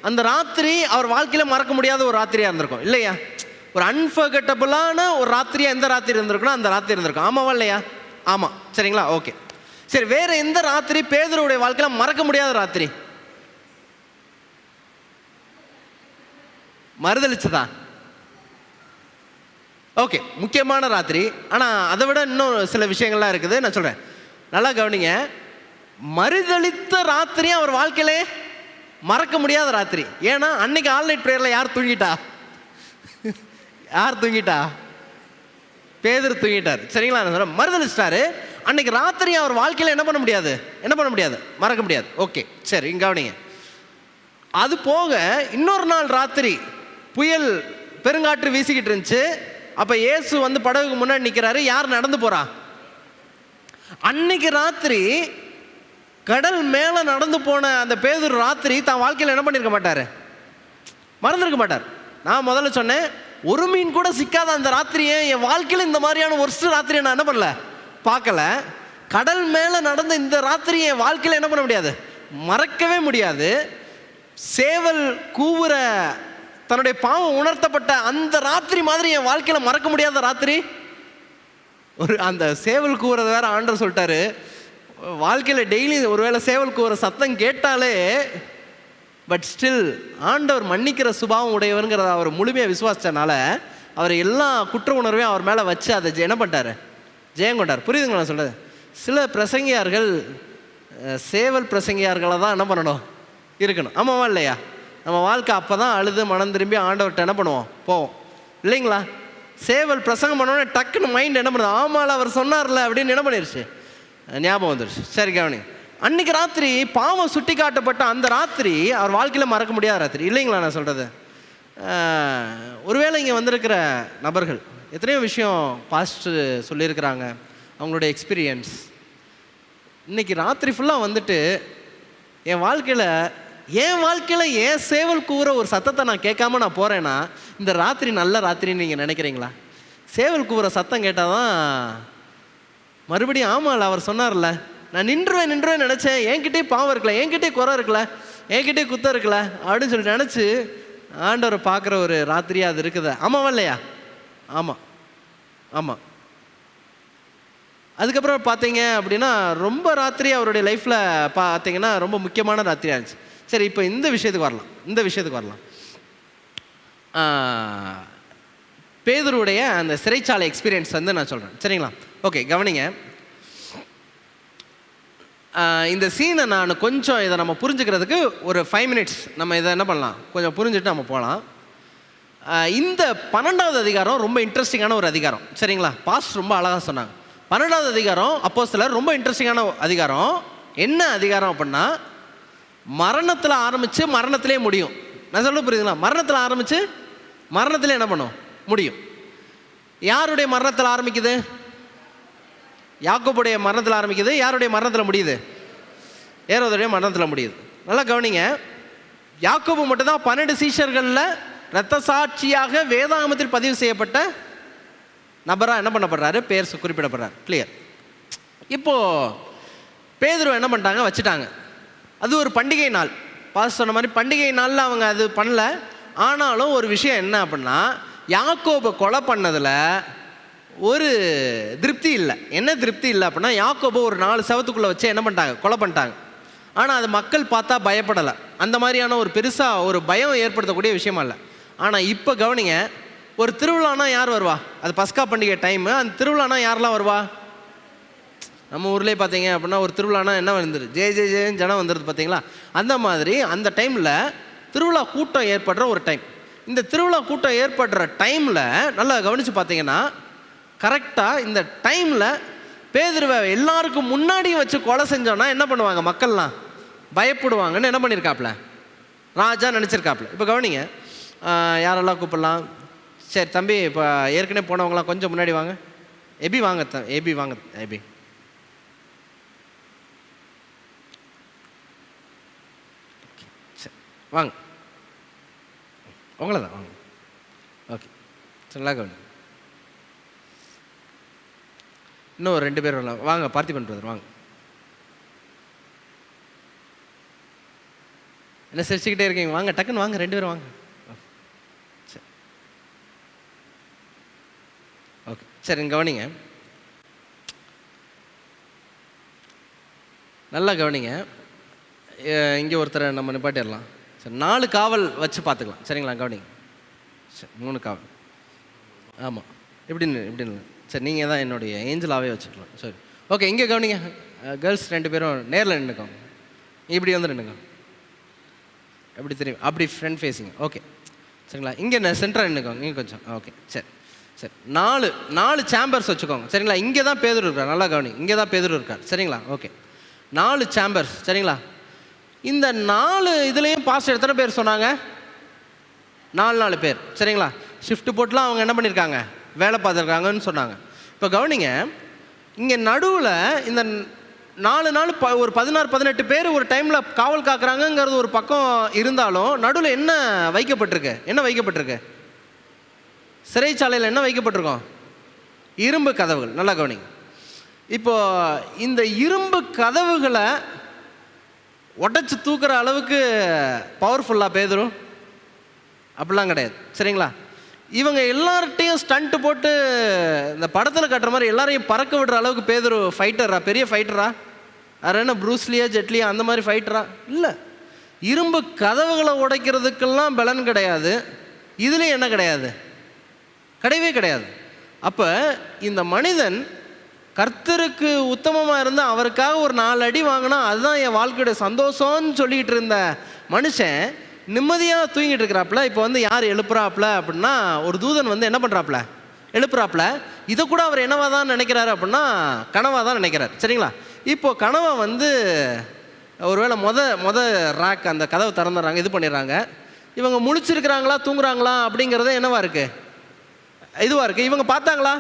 அந்த ராத்திரி அவர் வாழ்க்கையில் மறக்க முடியாத ஒரு ராத்திரியாக இருந்திருக்கும் இல்லையா? ஒரு அன்ஃபர்கெட்டபுளான ஒரு ராத்திரியாக எந்த ராத்திரி இருந்திருக்குன்னா அந்த ராத்திரி இருந்திருக்கும். ஆமாவா இல்லையா? ஆமாம், சரிங்களா? ஓகே, சரி. வேறு எந்த ராத்திரி பேதுருடைய வாழ்க்கையில் மறக்க முடியாத ராத்திரி? மறுதளிச்சதா? ஓகே, முக்கியமான ராத்திரி. ஆனால் அதை விட இன்னும் சில விஷயங்கள்லாம் இருக்குது, நான் சொல்கிறேன். நல்லா கவனிங்க, மறுதளித்த ராத்திரியும் அவர் வாழ்க்கையிலே மறக்க முடியாத ராத்திரி. ஏன்னா அன்னைக்கு ஆல் நைட் ப்ரேயரில் யார் தூங்கிட்டா? பேதுரு தூங்கிட்டார், சரிங்களா? நான் சொல்கிறேன், மறுதளிச்சிட்டாரு. அன்னைக்கு ராத்திரி அவர் வாழ்க்கையில் என்ன பண்ண முடியாது, மறக்க முடியாது. ஓகே, சரி. இங்கே கவனிங்க, அது போக இன்னொரு நாள் ராத்திரி புயல் பெருங்காற்று வீசிக்கிட்டு இருந்துச்சு. அப்போ இயேசு வந்து படகுக்கு முன்னாடி நிற்கிறாரு. யார் நடந்து போகிறா? அன்னைக்கு ராத்திரி கடல் மேலே நடந்து போன அந்த பேதுரு ராத்திரி தான் வாழ்க்கையில் என்ன பண்ணியிருக்க மாட்டார், மறந்துருக்க மாட்டார். நான் முதல்ல சொன்னேன், ஒரு மீன் கூட சிக்காத அந்த ராத்திரியை என் வாழ்க்கையில் இந்த மாதிரியான ஒர்ஸ்ட் ராத்திரியை நான் என்ன பண்ணல, பார்க்கல. கடல் மேலே நடந்த இந்த ராத்திரி என் வாழ்க்கையில் என்ன பண்ண முடியாது, மறக்கவே முடியாது. சேவல் கூவுற தன்னுடைய பாவம் உணர்த்தப்பட்ட அந்த ராத்திரி மாதிரி என் வாழ்க்கையில் மறக்க முடியாத ராத்திரி. அந்த சேவல் கூவுறத வேற ஆண்டவர் சொல்லிட்டாரு, வாழ்க்கையில் டெய்லி ஒருவேளை சேவல் கூவுற சத்தம் கேட்டாலே, பட் ஸ்டில் ஆண்டவர் மன்னிக்கிற சுபாவம் உடையவருங்கிறத அவர் முழுமையாக விசுவாசித்தனால அவர் எல்லா குற்ற உணர்வையும் அவர் மேலே வச்சு அதை என்ன பண்ணிட்டார், ஜெயம் கொண்டார். புரியுதுங்களா நான் சொல்கிறது? சில பிரசங்கியார்கள் சேவல் பிரசங்கியார்களை தான் என்ன பண்ணணும், இருக்கணும். ஆமாவா இல்லையா? நம்ம வாழ்க்கை அப்போ தான் அழுது மனம் திரும்பி ஆண்டவர்கிட்ட என்ன பண்ணுவோம், போவோம் இல்லைங்களா? சேவல் பிரசங்கம் பண்ணோன்னே டக்குன்னு மைண்ட் என்ன பண்ணுது, ஆமாம் அவர் சொன்னார்ல அப்படின்னு என்ன பண்ணிருச்சு, ஞாபகம் வந்துடுச்சு. சரி கவனி, அன்னைக்கு ராத்திரி பாவம் சுட்டி காட்டப்பட்ட அந்த ராத்திரி அவர் வாழ்க்கையில் மறக்க முடியாத ராத்திரி இல்லைங்களா நான் சொல்கிறது? ஒருவேளை இங்கே வந்திருக்கிற நபர்கள் எத்தனையோ விஷயம் பாஸ்ட் சொல்லியிருக்கிறாங்க, அவங்களுடைய எக்ஸ்பீரியன்ஸ். இன்றைக்கி ராத்திரி ஃபுல்லாக வந்துட்டு என் வாழ்க்கையில் ஏன் சேவல் கூற ஒரு சத்தத்தை நான் கேட்காம நான் போகிறேன்னா இந்த ராத்திரி நல்ல ராத்திரின்னு நீங்கள் நினைக்கிறீங்களா? சேவல் கூற சத்தம் கேட்டால் தான் மறுபடியும் ஆமாம்ல அவர் சொன்னார்ல, நான் நின்றுவேன் நினச்சேன், என்கிட்டே பாவம் இருக்கல, என்கிட்டே குறை இருக்கல, என்கிட்டே குத்தம் இருக்கல அப்படின்னு சொல்லிட்டு நினச்சி ஆண்டவரை பார்க்குற ஒரு ராத்திரியாக அது இருக்குதா? ஆமாவா இல்லையா? ஆமாம் ஆமாம். அதுக்கப்புறம் பார்த்தீங்க அப்படின்னா ரொம்ப ராத்திரி அவருடைய லைஃப்பில் பார்த்தீங்கன்னா ரொம்ப முக்கியமான ராத்திரியாக இருந்துச்சு. சரி, இப்போ இந்த விஷயத்துக்கு வரலாம். பேதுருடைய அந்த சிறைச்சாலை எக்ஸ்பீரியன்ஸ் வந்து நான் சொல்கிறேன், சரிங்களா? ஓகே, கவனிங்க. இந்த சீனை நான் கொஞ்சம் இதை நம்ம புரிஞ்சுக்கிறதுக்கு ஒரு 5 minutes நம்ம இதை என்ன பண்ணலாம், கொஞ்சம் புரிஞ்சுட்டு நம்ம போகலாம். இந்த 12வது அதிகாரம் ரொம்ப இன்ட்ரெஸ்டிங்கான ஒரு அதிகாரம், சரிங்களா? பாஸ்ட் ரொம்ப அழகாக சொன்னாங்க. 12வது அதிகாரம் அப்போஸ்தலர் ரொம்ப இன்ட்ரெஸ்டிங்கான அதிகாரம். என்ன அதிகாரம் அப்படின்னா, மரணத்தில் ஆரம்பித்து மரணத்திலே முடியும். நான் சொல்ல புரியுதுங்களா? மரணத்தில் ஆரம்பித்து மரணத்திலே என்ன பண்ணும், முடியும். யாருடைய மரணத்தில் ஆரம்பிக்குது? யாக்கோபுடைய மரணத்தில் ஆரம்பிக்குது. யாருடைய மரணத்தில் முடியுது? ஏரோதுடைய மரணத்தில் முடியுது. நல்லா கவனிங்க. யாக்கோபு மட்டும்தான் 12 சீஷர்களில் இரத்த சாட்சியாக வேதாகமத்தில் பதிவு செய்யப்பட்ட நபராக என்ன பண்ணப்படுறாரு, பேர் குறிப்பிடப்படுறாரு. கிளியர். இப்போது பேதுரு என்ன பண்ணிட்டாங்க, வச்சுட்டாங்க. அது ஒரு பண்டிகை நாள். பாஸ் சொன்ன மாதிரி பண்டிகை நாளில் அவங்க அது பண்ணல. ஆனாலும் ஒரு விஷயம் என்ன அப்படின்னா, யாக்கோபை கொலை பண்ணதில் ஒரு திருப்தி இல்லை. என்ன திருப்தி இல்லை அப்படின்னா, யாக்கோபை ஒரு 4 செவத்துக்குள்ளே வச்சு என்ன பண்ணிட்டாங்க, கொலை பண்ணிட்டாங்க. ஆனால் அது மக்கள் பார்த்தா பயப்படலை. அந்த மாதிரியான ஒரு பெருசாக ஒரு பயம் ஏற்படுத்தக்கூடிய விஷயமா இல்லை. ஆனால் இப்போ கவனிங்க, ஒரு திருவிழானா யார் வருவா? அது பஸ்கா பண்டிகை டைமு. அந்த திருவிழானா யாரெல்லாம் வருவா? நம்ம ஊர்லேயே பார்த்தீங்க அப்படின்னா ஒரு திருவிழானா என்ன வந்துடுது, ஜெயன்னு ஜனம் வந்துடுது பார்த்தீங்களா? அந்த மாதிரி அந்த டைமில் திருவிழா கூட்டம் ஏற்படுற ஒரு டைம். இந்த திருவிழா கூட்டம் ஏற்படுற டைமில் நல்லா கவனித்து பார்த்தீங்கன்னா, கரெக்டாக இந்த டைமில் பேதுருவை எல்லாருக்கும் முன்னாடியும் வச்சு கொலை செஞ்சோன்னா என்ன பண்ணுவாங்க, மக்கள்லாம் பயப்படுவாங்கன்னு என்ன பண்ணியிருக்காப்புல, ராஜா நினச்சிருக்காப்புல. இப்போ கவனிங்க, யாரெல்லாம் கூப்பிடலாம்? சரி தம்பி, இப்போ ஏற்கனவே போனவங்களாம் கொஞ்சம் முன்னாடி வாங்க. எபி வாங்க, எபி வாங்க, எபி சரி வாங்க, உங்களை தான் வாங்க. ஓகே, நல்லா கவனி. இன்னும் ஒரு 2 பேர் வரலாம். வாங்க, பார்த்திபன் பிரதர் வாங்க. என்ன சிரிச்சுக்கிட்டே இருக்கீங்க? வாங்க, டக்குன்னு வாங்க, 2 பேரும் வாங்க. சரி, ஓகே, சரிங்க. கவனிங்க, நல்லா கவனிங்க. இங்கே ஒருத்தரை நம்ம நிப்பாட்டிடலாம். சரி, 4 காவல் வச்சு பார்த்துக்கலாம், சரிங்களா? கவனிங்க. சரி, 3 காவல். ஆமாம், இப்படின்னு சரி, நீங்கள் தான் என்னுடைய ஏஞ்சலாகவே வச்சுக்கலாம். சரி, ஓகே. இங்கே கவனிங்க, கேர்ள்ஸ் 2 பேரும் நேரில் நின்றுக்கோங்க. இப்படி வந்து நின்றுக்கோங்க. எப்படி தெரியும், அப்படி ஃப்ரண்ட் ஃபேஸிங். ஓகே, சரிங்களா? இங்கே சென்டராக நின்றுக்கோங்க. இங்கே கொஞ்சம் ஓகே. சரி சரி, 4 சேம்பர்ஸ் வச்சுக்கோங்க, சரிங்களா? இங்கே தான் பேதுரு இருக்கார். நல்லா கவனி, இங்கே தான் பேதுரு இருக்கார், சரிங்களா? ஓகே, 4 சேம்பர்ஸ், சரிங்களா? இந்த 4 இதுலேயும் பாஸ்டர் எத்தனை பேர் சொன்னாங்க? 4 பேர், சரிங்களா? ஷிஃப்ட் போட்டுலாம் அவங்க என்ன பண்ணியிருக்காங்க, வேலை பார்த்துருக்காங்கன்னு சொன்னாங்க. இப்போ கவனிங்க, இங்கே நடுவில் இந்த 4 நாள் ஒரு 16-18 பேர் ஒரு டைமில் காவல் காக்குறாங்கங்கிறது ஒரு பக்கம் இருந்தாலும், நடுவில் என்ன வைக்கப்பட்டிருக்கு? சிறைச்சாலையில் என்ன வைக்கப்பட்டிருக்கோம்? இரும்பு கதவுகள். நல்லா கவனிங்க. இப்போ இந்த இரும்பு கதவுகளை உடச்சி தூக்குற அளவுக்கு பவர்ஃபுல்லாக பேதுரு அப்படிலாம் கிடையாது, சரிங்களா? இவங்க எல்லார்ட்டையும் ஸ்டண்ட்டு போட்டு இந்த படத்தில் கட்டுற மாதிரி எல்லாரையும் பறக்க விடுற அளவுக்கு பேதுரு ஃபைட்டரா, பெரிய ஃபைட்டரா? அது என்ன ப்ரூஸ்லியா, ஜெட்லியா அந்த மாதிரி ஃபைட்டரா? இல்லை. இரும்பு கதவுகளை உடைக்கிறதுக்கெல்லாம் பலன் கிடையாது. இதுலேயும் என்ன கிடையாது, கிடையவே கிடையாது. அப்போ இந்த மனிதன் கர்த்தருக்கு உத்தமமாக இருந்தால் அவருக்காக ஒரு 4 அடி வாங்கினா அதுதான் என் வாழ்க்கையோட சந்தோஷம்னு சொல்லிக்கிட்டு இருந்த மனுஷன் நிம்மதியாக தூங்கிட்டு இருக்கிறாப்புல. இப்போ வந்து யார் எழுப்புறாப்புல அப்படின்னா, ஒரு தூதன் வந்து என்ன பண்ணுறாப்புல, எழுப்புறாப்புல. இதை கூட அவர் என்னவா தான் நினைக்கிறாரு அப்படின்னா, கனவாக தான் நினைக்கிறார், சரிங்களா? இப்போ கணவன் வந்து ஒருவேளை மொத ரேக் அந்த கதவை திறந்துடுறாங்க, இது பண்ணிடுறாங்க. இவங்க முழிச்சிருக்கிறாங்களா தூங்குறாங்களா அப்படிங்கிறத என்னவா இருக்குது, இதுவாக இருக்குது. இவங்க பார்த்தாங்களா,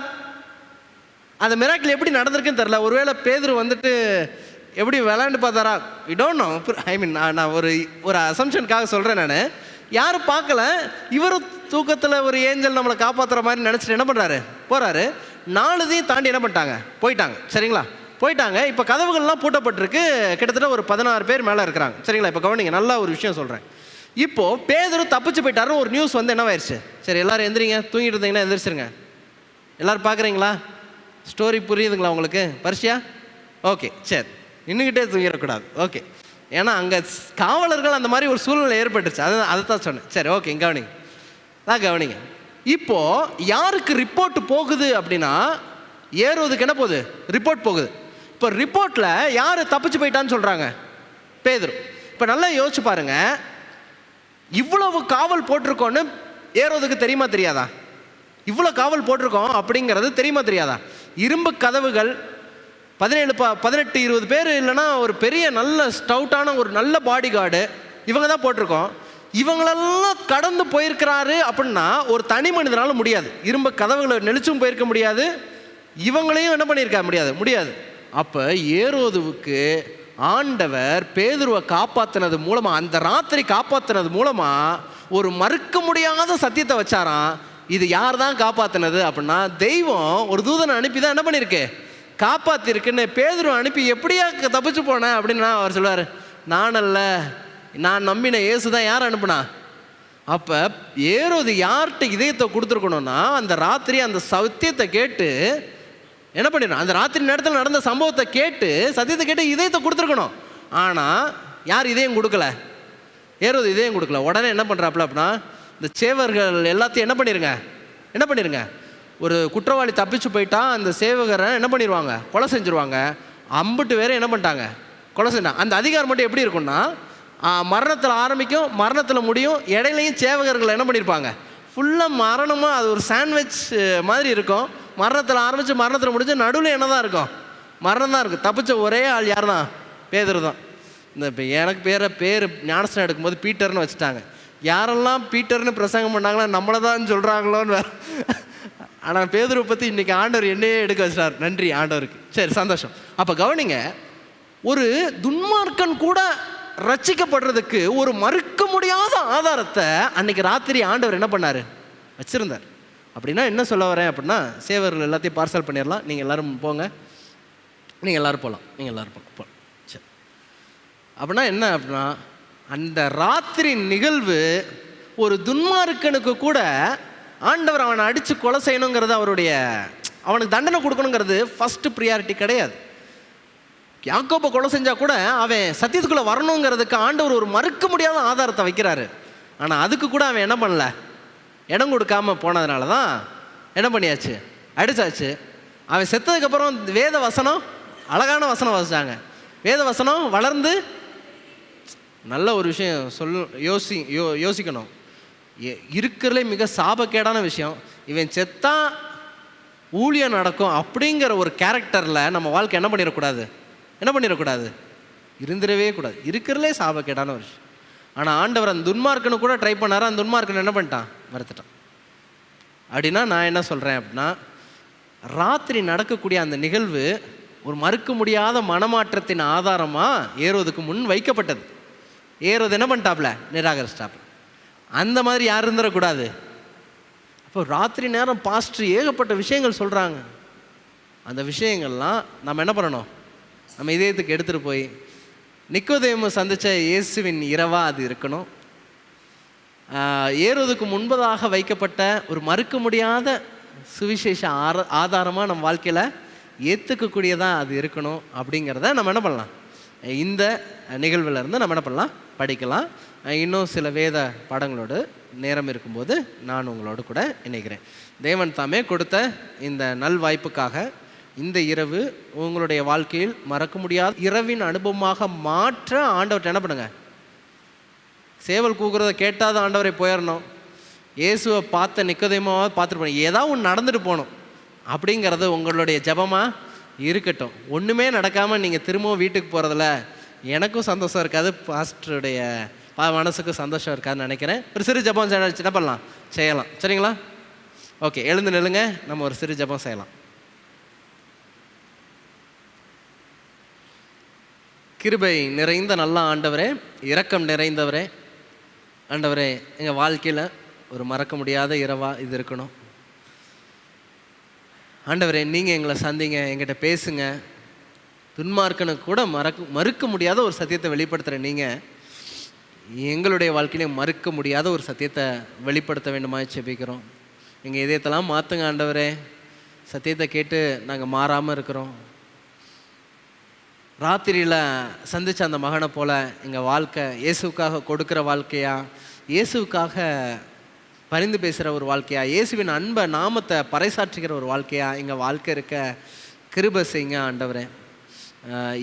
அந்த மிராக்கிள் எப்படி நடந்திருக்குன்னு தெரில. ஒருவேளை பேதுரு வந்துட்டு எப்படி விளையாண்டு பார்த்தாரா, வி டோன்ட் நோ. ஐ மீன் நான் ஒரு அசம்ஷனுக்காக சொல்கிறேன். நான் யாரும் பார்க்கல, இவரும் தூக்கத்தில் ஒரு ஏஞ்சல் நம்மளை காப்பாற்றுற மாதிரி நினச்சிட்டு என்ன பண்ணுறாரு, போகிறாரு. 4 இதையும் தாண்டி என்ன பண்ணிட்டாங்க, போயிட்டாங்க. சரிங்களா, போயிட்டாங்க. இப்போ கதவுகள்லாம் பூட்டப்பட்டிருக்கு. கிட்டத்தட்ட ஒரு 16 பேர் மேலே இருக்கிறாங்க. சரிங்களா, இப்போ கவனிங்க, நல்லா ஒரு விஷயம் சொல்கிறேன். இப்போது பேதுரு தப்பிச்சு போயிட்டாருன்னு ஒரு நியூஸ் வந்து என்னவாயிருச்சு. சரி, எல்லோரும் எந்திரிங்க, தூங்கிட்டு இருந்தீங்கன்னா எந்திரிச்சிருங்க. எல்லோரும் பார்க்குறீங்களா, ஸ்டோரி புரியுதுங்களா உங்களுக்கு? பரிசியா? ஓகே, சரி, நின்றுக்கிட்டே தூங்கிடக்கூடாது. ஓகே, ஏன்னா அங்கே காவலர்கள் அந்த மாதிரி ஒரு சூழ்நிலை ஏற்பட்டுச்சு. அதை தான் சொன்னேன். சரி, ஓகே, கவனிங்க, கவனிங்க. இப்போது யாருக்கு ரிப்போர்ட் போகுது அப்படின்னா, ஏறுவதுக்கு என்ன போகுது, ரிப்போர்ட் போகுது. இப்போ ரிப்போர்ட்டில் யார் தப்பிச்சு போயிட்டான்னு சொல்கிறாங்க, பேதுரு. இப்போ நல்லா யோசிச்சு பாருங்க, இவ்வளவு காவல் போட்டிருக்கோன்னு ஏறுவதுக்கு தெரியுமா தெரியாதா? இவ்வளோ காவல் போட்டிருக்கோம் அப்படிங்கிறது தெரியுமா தெரியாதா? இரும்பு கதவுகள், 18 20 பேர் இல்லைன்னா ஒரு பெரிய நல்ல ஸ்டவுட்டான ஒரு நல்ல பாடி கார்டு இவங்க தான் போட்டிருக்கோம். இவங்களெல்லாம் கடந்து போயிருக்கிறாரு அப்படின்னா ஒரு தனி மனிதனால முடியாது. இரும்பு கதவுகளை நெளிச்சும் போயிருக்க முடியாது, இவங்களையும் என்ன பண்ணியிருக்க முடியாது. அப்போ ஏரோதுவுக்கு ஆண்டவர் பேதுருவை காப்பாற்றினது மூலமாக, அந்த ராத்திரி காப்பாற்றினது மூலமாக ஒரு மறுக்க முடியாத சத்தியத்தை வச்சாராம். இது யார் தான் காப்பாற்றினது அப்படின்னா, தெய்வம் ஒரு தூதனை அனுப்பி தான் என்ன பண்ணியிருக்கு, காப்பாற்றிருக்குன்னு. பேதுரு அனுப்பி எப்படியா தப்பிச்சு போனேன் அப்படின்னா அவர் சொல்லுவார், நானல்ல, நான் நம்பின இயேசு தான். யார் அனுப்புனா? அப்போ ஏரோது யார்கிட்ட இதயத்தை கொடுத்துருக்கணும்னா, அந்த ராத்திரி அந்த சத்தியத்தை கேட்டு என்ன பண்ணிடணும், அந்த ராத்திரி நேரத்தில் நடந்த சம்பவத்தை கேட்டு சத்தியத்தை கேட்டு இதயத்தை கொடுத்துருக்கணும். ஆனால் யார் இதயம் கொடுக்கல, ஏரோது இதயம் கொடுக்கல. உடனே என்ன பண்ணுறாப்புல அப்படின்னா, இந்த சேவர்கள் எல்லாத்தையும் என்ன பண்ணிடுங்க, ஒரு குற்றவாளி தப்பிச்சு போயிட்டா அந்த சேவகரை என்ன பண்ணிடுவாங்க, கொலை செஞ்சுருவாங்க. அம்பிட்டு வேற என்ன பண்ணிட்டாங்க, கொலை செஞ்சாங்க. அந்த அதிகாரம் மட்டும் எப்படி இருக்குன்னா, மரணத்தில் ஆரம்பிக்கும், மரணத்தில் முடியும், இடையிலையும் சேவகர்கள் என்ன பண்ணியிருப்பாங்க, ஃபுல்லாக மரணமாக அது ஒரு சாண்ட்விச் மாதிரி இருக்கும். மரணத்தில் ஆரம்பித்து மரணத்தில் முடிஞ்சு நடுவில் என்ன தான் இருக்கும், மரணம் தான் இருக்கும். தப்பிச்ச ஒரே ஆள் யார் தான், பேதுரு தான். இந்த இப்போ எனக்கு பேர் ஞானஸ்நானம் எடுக்கும்போது பீட்டர்னு வச்சுட்டாங்க. யாரெல்லாம் பீட்டர்னு பிரசங்கம் பண்ணாங்களோ நம்மளை தான் சொல்கிறாங்களோன்னு வேறு. ஆனால் பேதுருவை பற்றி இன்றைக்கி ஆண்டவர் என்னையே எடுக்க வச்சிட்டார். நன்றி ஆண்டவருக்கு. சரி, சந்தோஷம். அப்போ கவனிங்க, ஒரு துன்மார்க்கன் கூட ரட்சிக்கப்படுறதுக்கு ஒரு மறுக்க முடியாத ஆதாரத்தை அன்றைக்கி ராத்திரி ஆண்டவர் என்ன பண்ணார், வச்சுருந்தார். அப்படின்னா என்ன சொல்ல வரேன் அப்படின்னா, சேவர்கள் எல்லாத்தையும் பார்சல் பண்ணிடலாம், நீங்கள் எல்லோரும் போங்க, நீங்கள் எல்லோரும் போகலாம். சரி, அப்படின்னா என்ன அப்படின்னா, அந்த ராத்திரி நிகழ்வு ஒரு துன்மார்க்கனுக்கு கூட ஆண்டவர் அவனை அடித்து கொலை செய்யணுங்கிறது, அவனுக்கு தண்டனை கொடுக்கணுங்கிறது ஃபஸ்ட்டு ப்ரியாரிட்டி கிடையாது. யாக்கோபை கொலை செஞ்சால் கூட அவன் சத்தியத்துக்குள்ளே வரணுங்கிறதுக்கு ஆண்டவர் ஒரு மறுக்க முடியாத ஆதாரத்தை வைக்கிறாரு. ஆனால் அதுக்கு கூட அவன் என்ன பண்ணல, இடம் கொடுக்காம போனதுனால தான் என்ன பண்ணியாச்சு, அடித்தாச்சு. அவன் செத்ததுக்கப்புறம் வேத வசனம், அழகான வசனம் வாசித்தாங்க. வேத வசனம் வளர்ந்து, நல்ல ஒரு விஷயம் யோசிக்கணும். இருக்கிறதுலே மிக சாபக்கேடான விஷயம், இவன் செத்தா ஊழியம் நடக்கும் அப்படிங்கிற ஒரு கேரக்டரில் நம்ம வாழ்க்கை என்ன பண்ணிடக்கூடாது, இருந்துடவே கூடாது. இருக்கிறதுலே சாபக்கேடான ஒரு விஷயம். ஆனால் ஆண்டவர் அந்த துன்மார்க்கனு கூட ட்ரை பண்ணார். அந்த துன்மார்க்கன் என்ன பண்ணிட்டான், மறுத்துட்டான். அப்படின்னா நான் என்ன சொல்கிறேன் அப்படின்னா, ராத்திரி நடக்கக்கூடிய அந்த நிகழ்வு ஒரு மறுக்க முடியாத மனமாற்றத்தின் ஆதாரமாக ஏரோதுக்கு முன் வைக்கப்பட்டது. ஏரோது என்ன பண்ணிட்டாப்ல, நிராகரிச்சிட்டாப்ல. அந்த மாதிரி யார் இருந்துடக்கூடாது. அப்போ ராத்திரி நேரம் பாஸ்டர் ஏகப்பட்ட விஷயங்கள் சொல்கிறாங்க. அந்த விஷயங்கள்லாம் நம்ம என்ன பண்ணணும், நம்ம இதயத்துக்கு எடுத்துகிட்டு போய் நிக்கோதேமு சந்தித்த இயேசுவின் இரவா அது இருக்கணும். ஏரோதுக்கு முன்பதாக வைக்கப்பட்ட ஒரு மறுக்க முடியாத சுவிசேஷ ஆதாரமாக நம்ம வாழ்க்கையில் ஏற்றுக்கக்கூடியதாக அது இருக்கணும். அப்படிங்கிறத நம்ம என்ன பண்ணலாம், இந்த நிகழ்விலேருந்து நம்ம என்ன பண்ணலாம், படிக்கலாம். இன்னும் சில வேத பாடங்களோடு நேரம் இருக்கும்போது நான் உங்களோடு கூட இணைக்கிறேன். தேவன் தாமே கொடுத்த இந்த நல் வாய்ப்புக்காக இந்த இரவு உங்களுடைய வாழ்க்கையில் மறக்க முடியாத இரவின் அனுபவமாக மாற்ற ஆண்டவர்கிட்ட என்ன பண்ணுங்க, சேவல் கூக்குறத கேட்டாத ஆண்டவரை போயிடணும். இயேசுவை பார்த்த நிக்கோதேமாவை பார்த்துட்டு போகணும், ஏதாவது ஒன்று நடந்துட்டு போகணும் அப்படிங்கிறது உங்களுடைய ஜபமாக இருக்கட்டும். ஒன்றுமே நடக்காமல் நீங்கள் திரும்பவும் வீட்டுக்கு போகிறதுல எனக்கும் சந்தோஷம் இருக்காது, பாஸ்டருடைய மனசுக்கும் சந்தோஷம் இருக்காதுன்னு நினைக்கிறேன். ஒரு சிறு ஜெபம் என்ன பண்ணலாம், செய்யலாம். சரிங்களா? ஓகே, எழுந்து நில்லுங்க, நம்ம ஒரு சிறு ஜெபம் செய்யலாம். கிருபை நிறைந்த நல்ல ஆண்டவரே, இரக்கம் நிறைந்தவரே, ஆண்டவரே எங்கள் வாழ்க்கையில் ஒரு மறக்க முடியாத இரவாக இது இருக்கணும். ஆண்டவரே நீங்கள் எங்களை சந்திங்க, எங்கிட்ட பேசுங்க. துன்மார்க்கனுக்கு கூட மறுக்க முடியாத ஒரு சத்தியத்தை வெளிப்படுத்துகிற நீங்கள் எங்களுடைய வாழ்க்கையிலையும் மறுக்க முடியாத ஒரு சத்தியத்தை வெளிப்படுத்த வேண்டுமா செபிக்கிறோம். எங்கள் இதயத்தெல்லாம் மாற்றுங்க ஆண்டவரே. சத்தியத்தை கேட்டு நாங்கள் மாறாமல் இருக்கிறோம். ராத்திரியில் சந்தித்த அந்த மகனை போல் எங்கள் வாழ்க்கை இயேசுக்காக கொடுக்குற வாழ்க்கையா, இயேசுக்காக பரிந்து பேசுகிற ஒரு வாழ்க்கையா, இயேசுவின் அன்பை நாமத்தை பறைசாற்றுகிற ஒரு வாழ்க்கையா எங்கள் வாழ்க்கை இருக்க கிருபை செய்யுங்க ஆண்டவரே.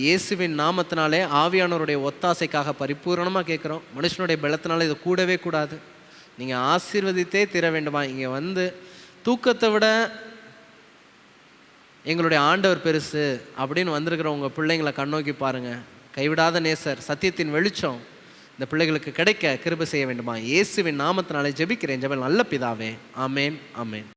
இயேசுவின் நாமத்தினாலே ஆவியானவருடைய ஒத்தாசைக்காக பரிபூர்ணமாக கேட்குறோம். மனுஷனுடைய பலத்தினால இது கூடவே கூடாது. நீங்கள் ஆசீர்வதித்தே தீர வேண்டுமா. இங்கே வந்து தூக்கத்தை விட எங்களுடைய ஆண்டவர் பெருசு அப்படின்னு வந்திருக்கிற உங்கள் பிள்ளைங்களை கண்ணோக்கி பாருங்கள். கைவிடாத நேசர், சத்தியத்தின் வெளிச்சம் இந்த பிள்ளைகளுக்கு கிடைக்க கிருபை செய்ய வேண்டுமா. இயேசுவின் நாமத்தினாலே ஜெபிக்கிறேன் ஜெபம் நல்ல பிதாவே. ஆமேன், ஆமேன்.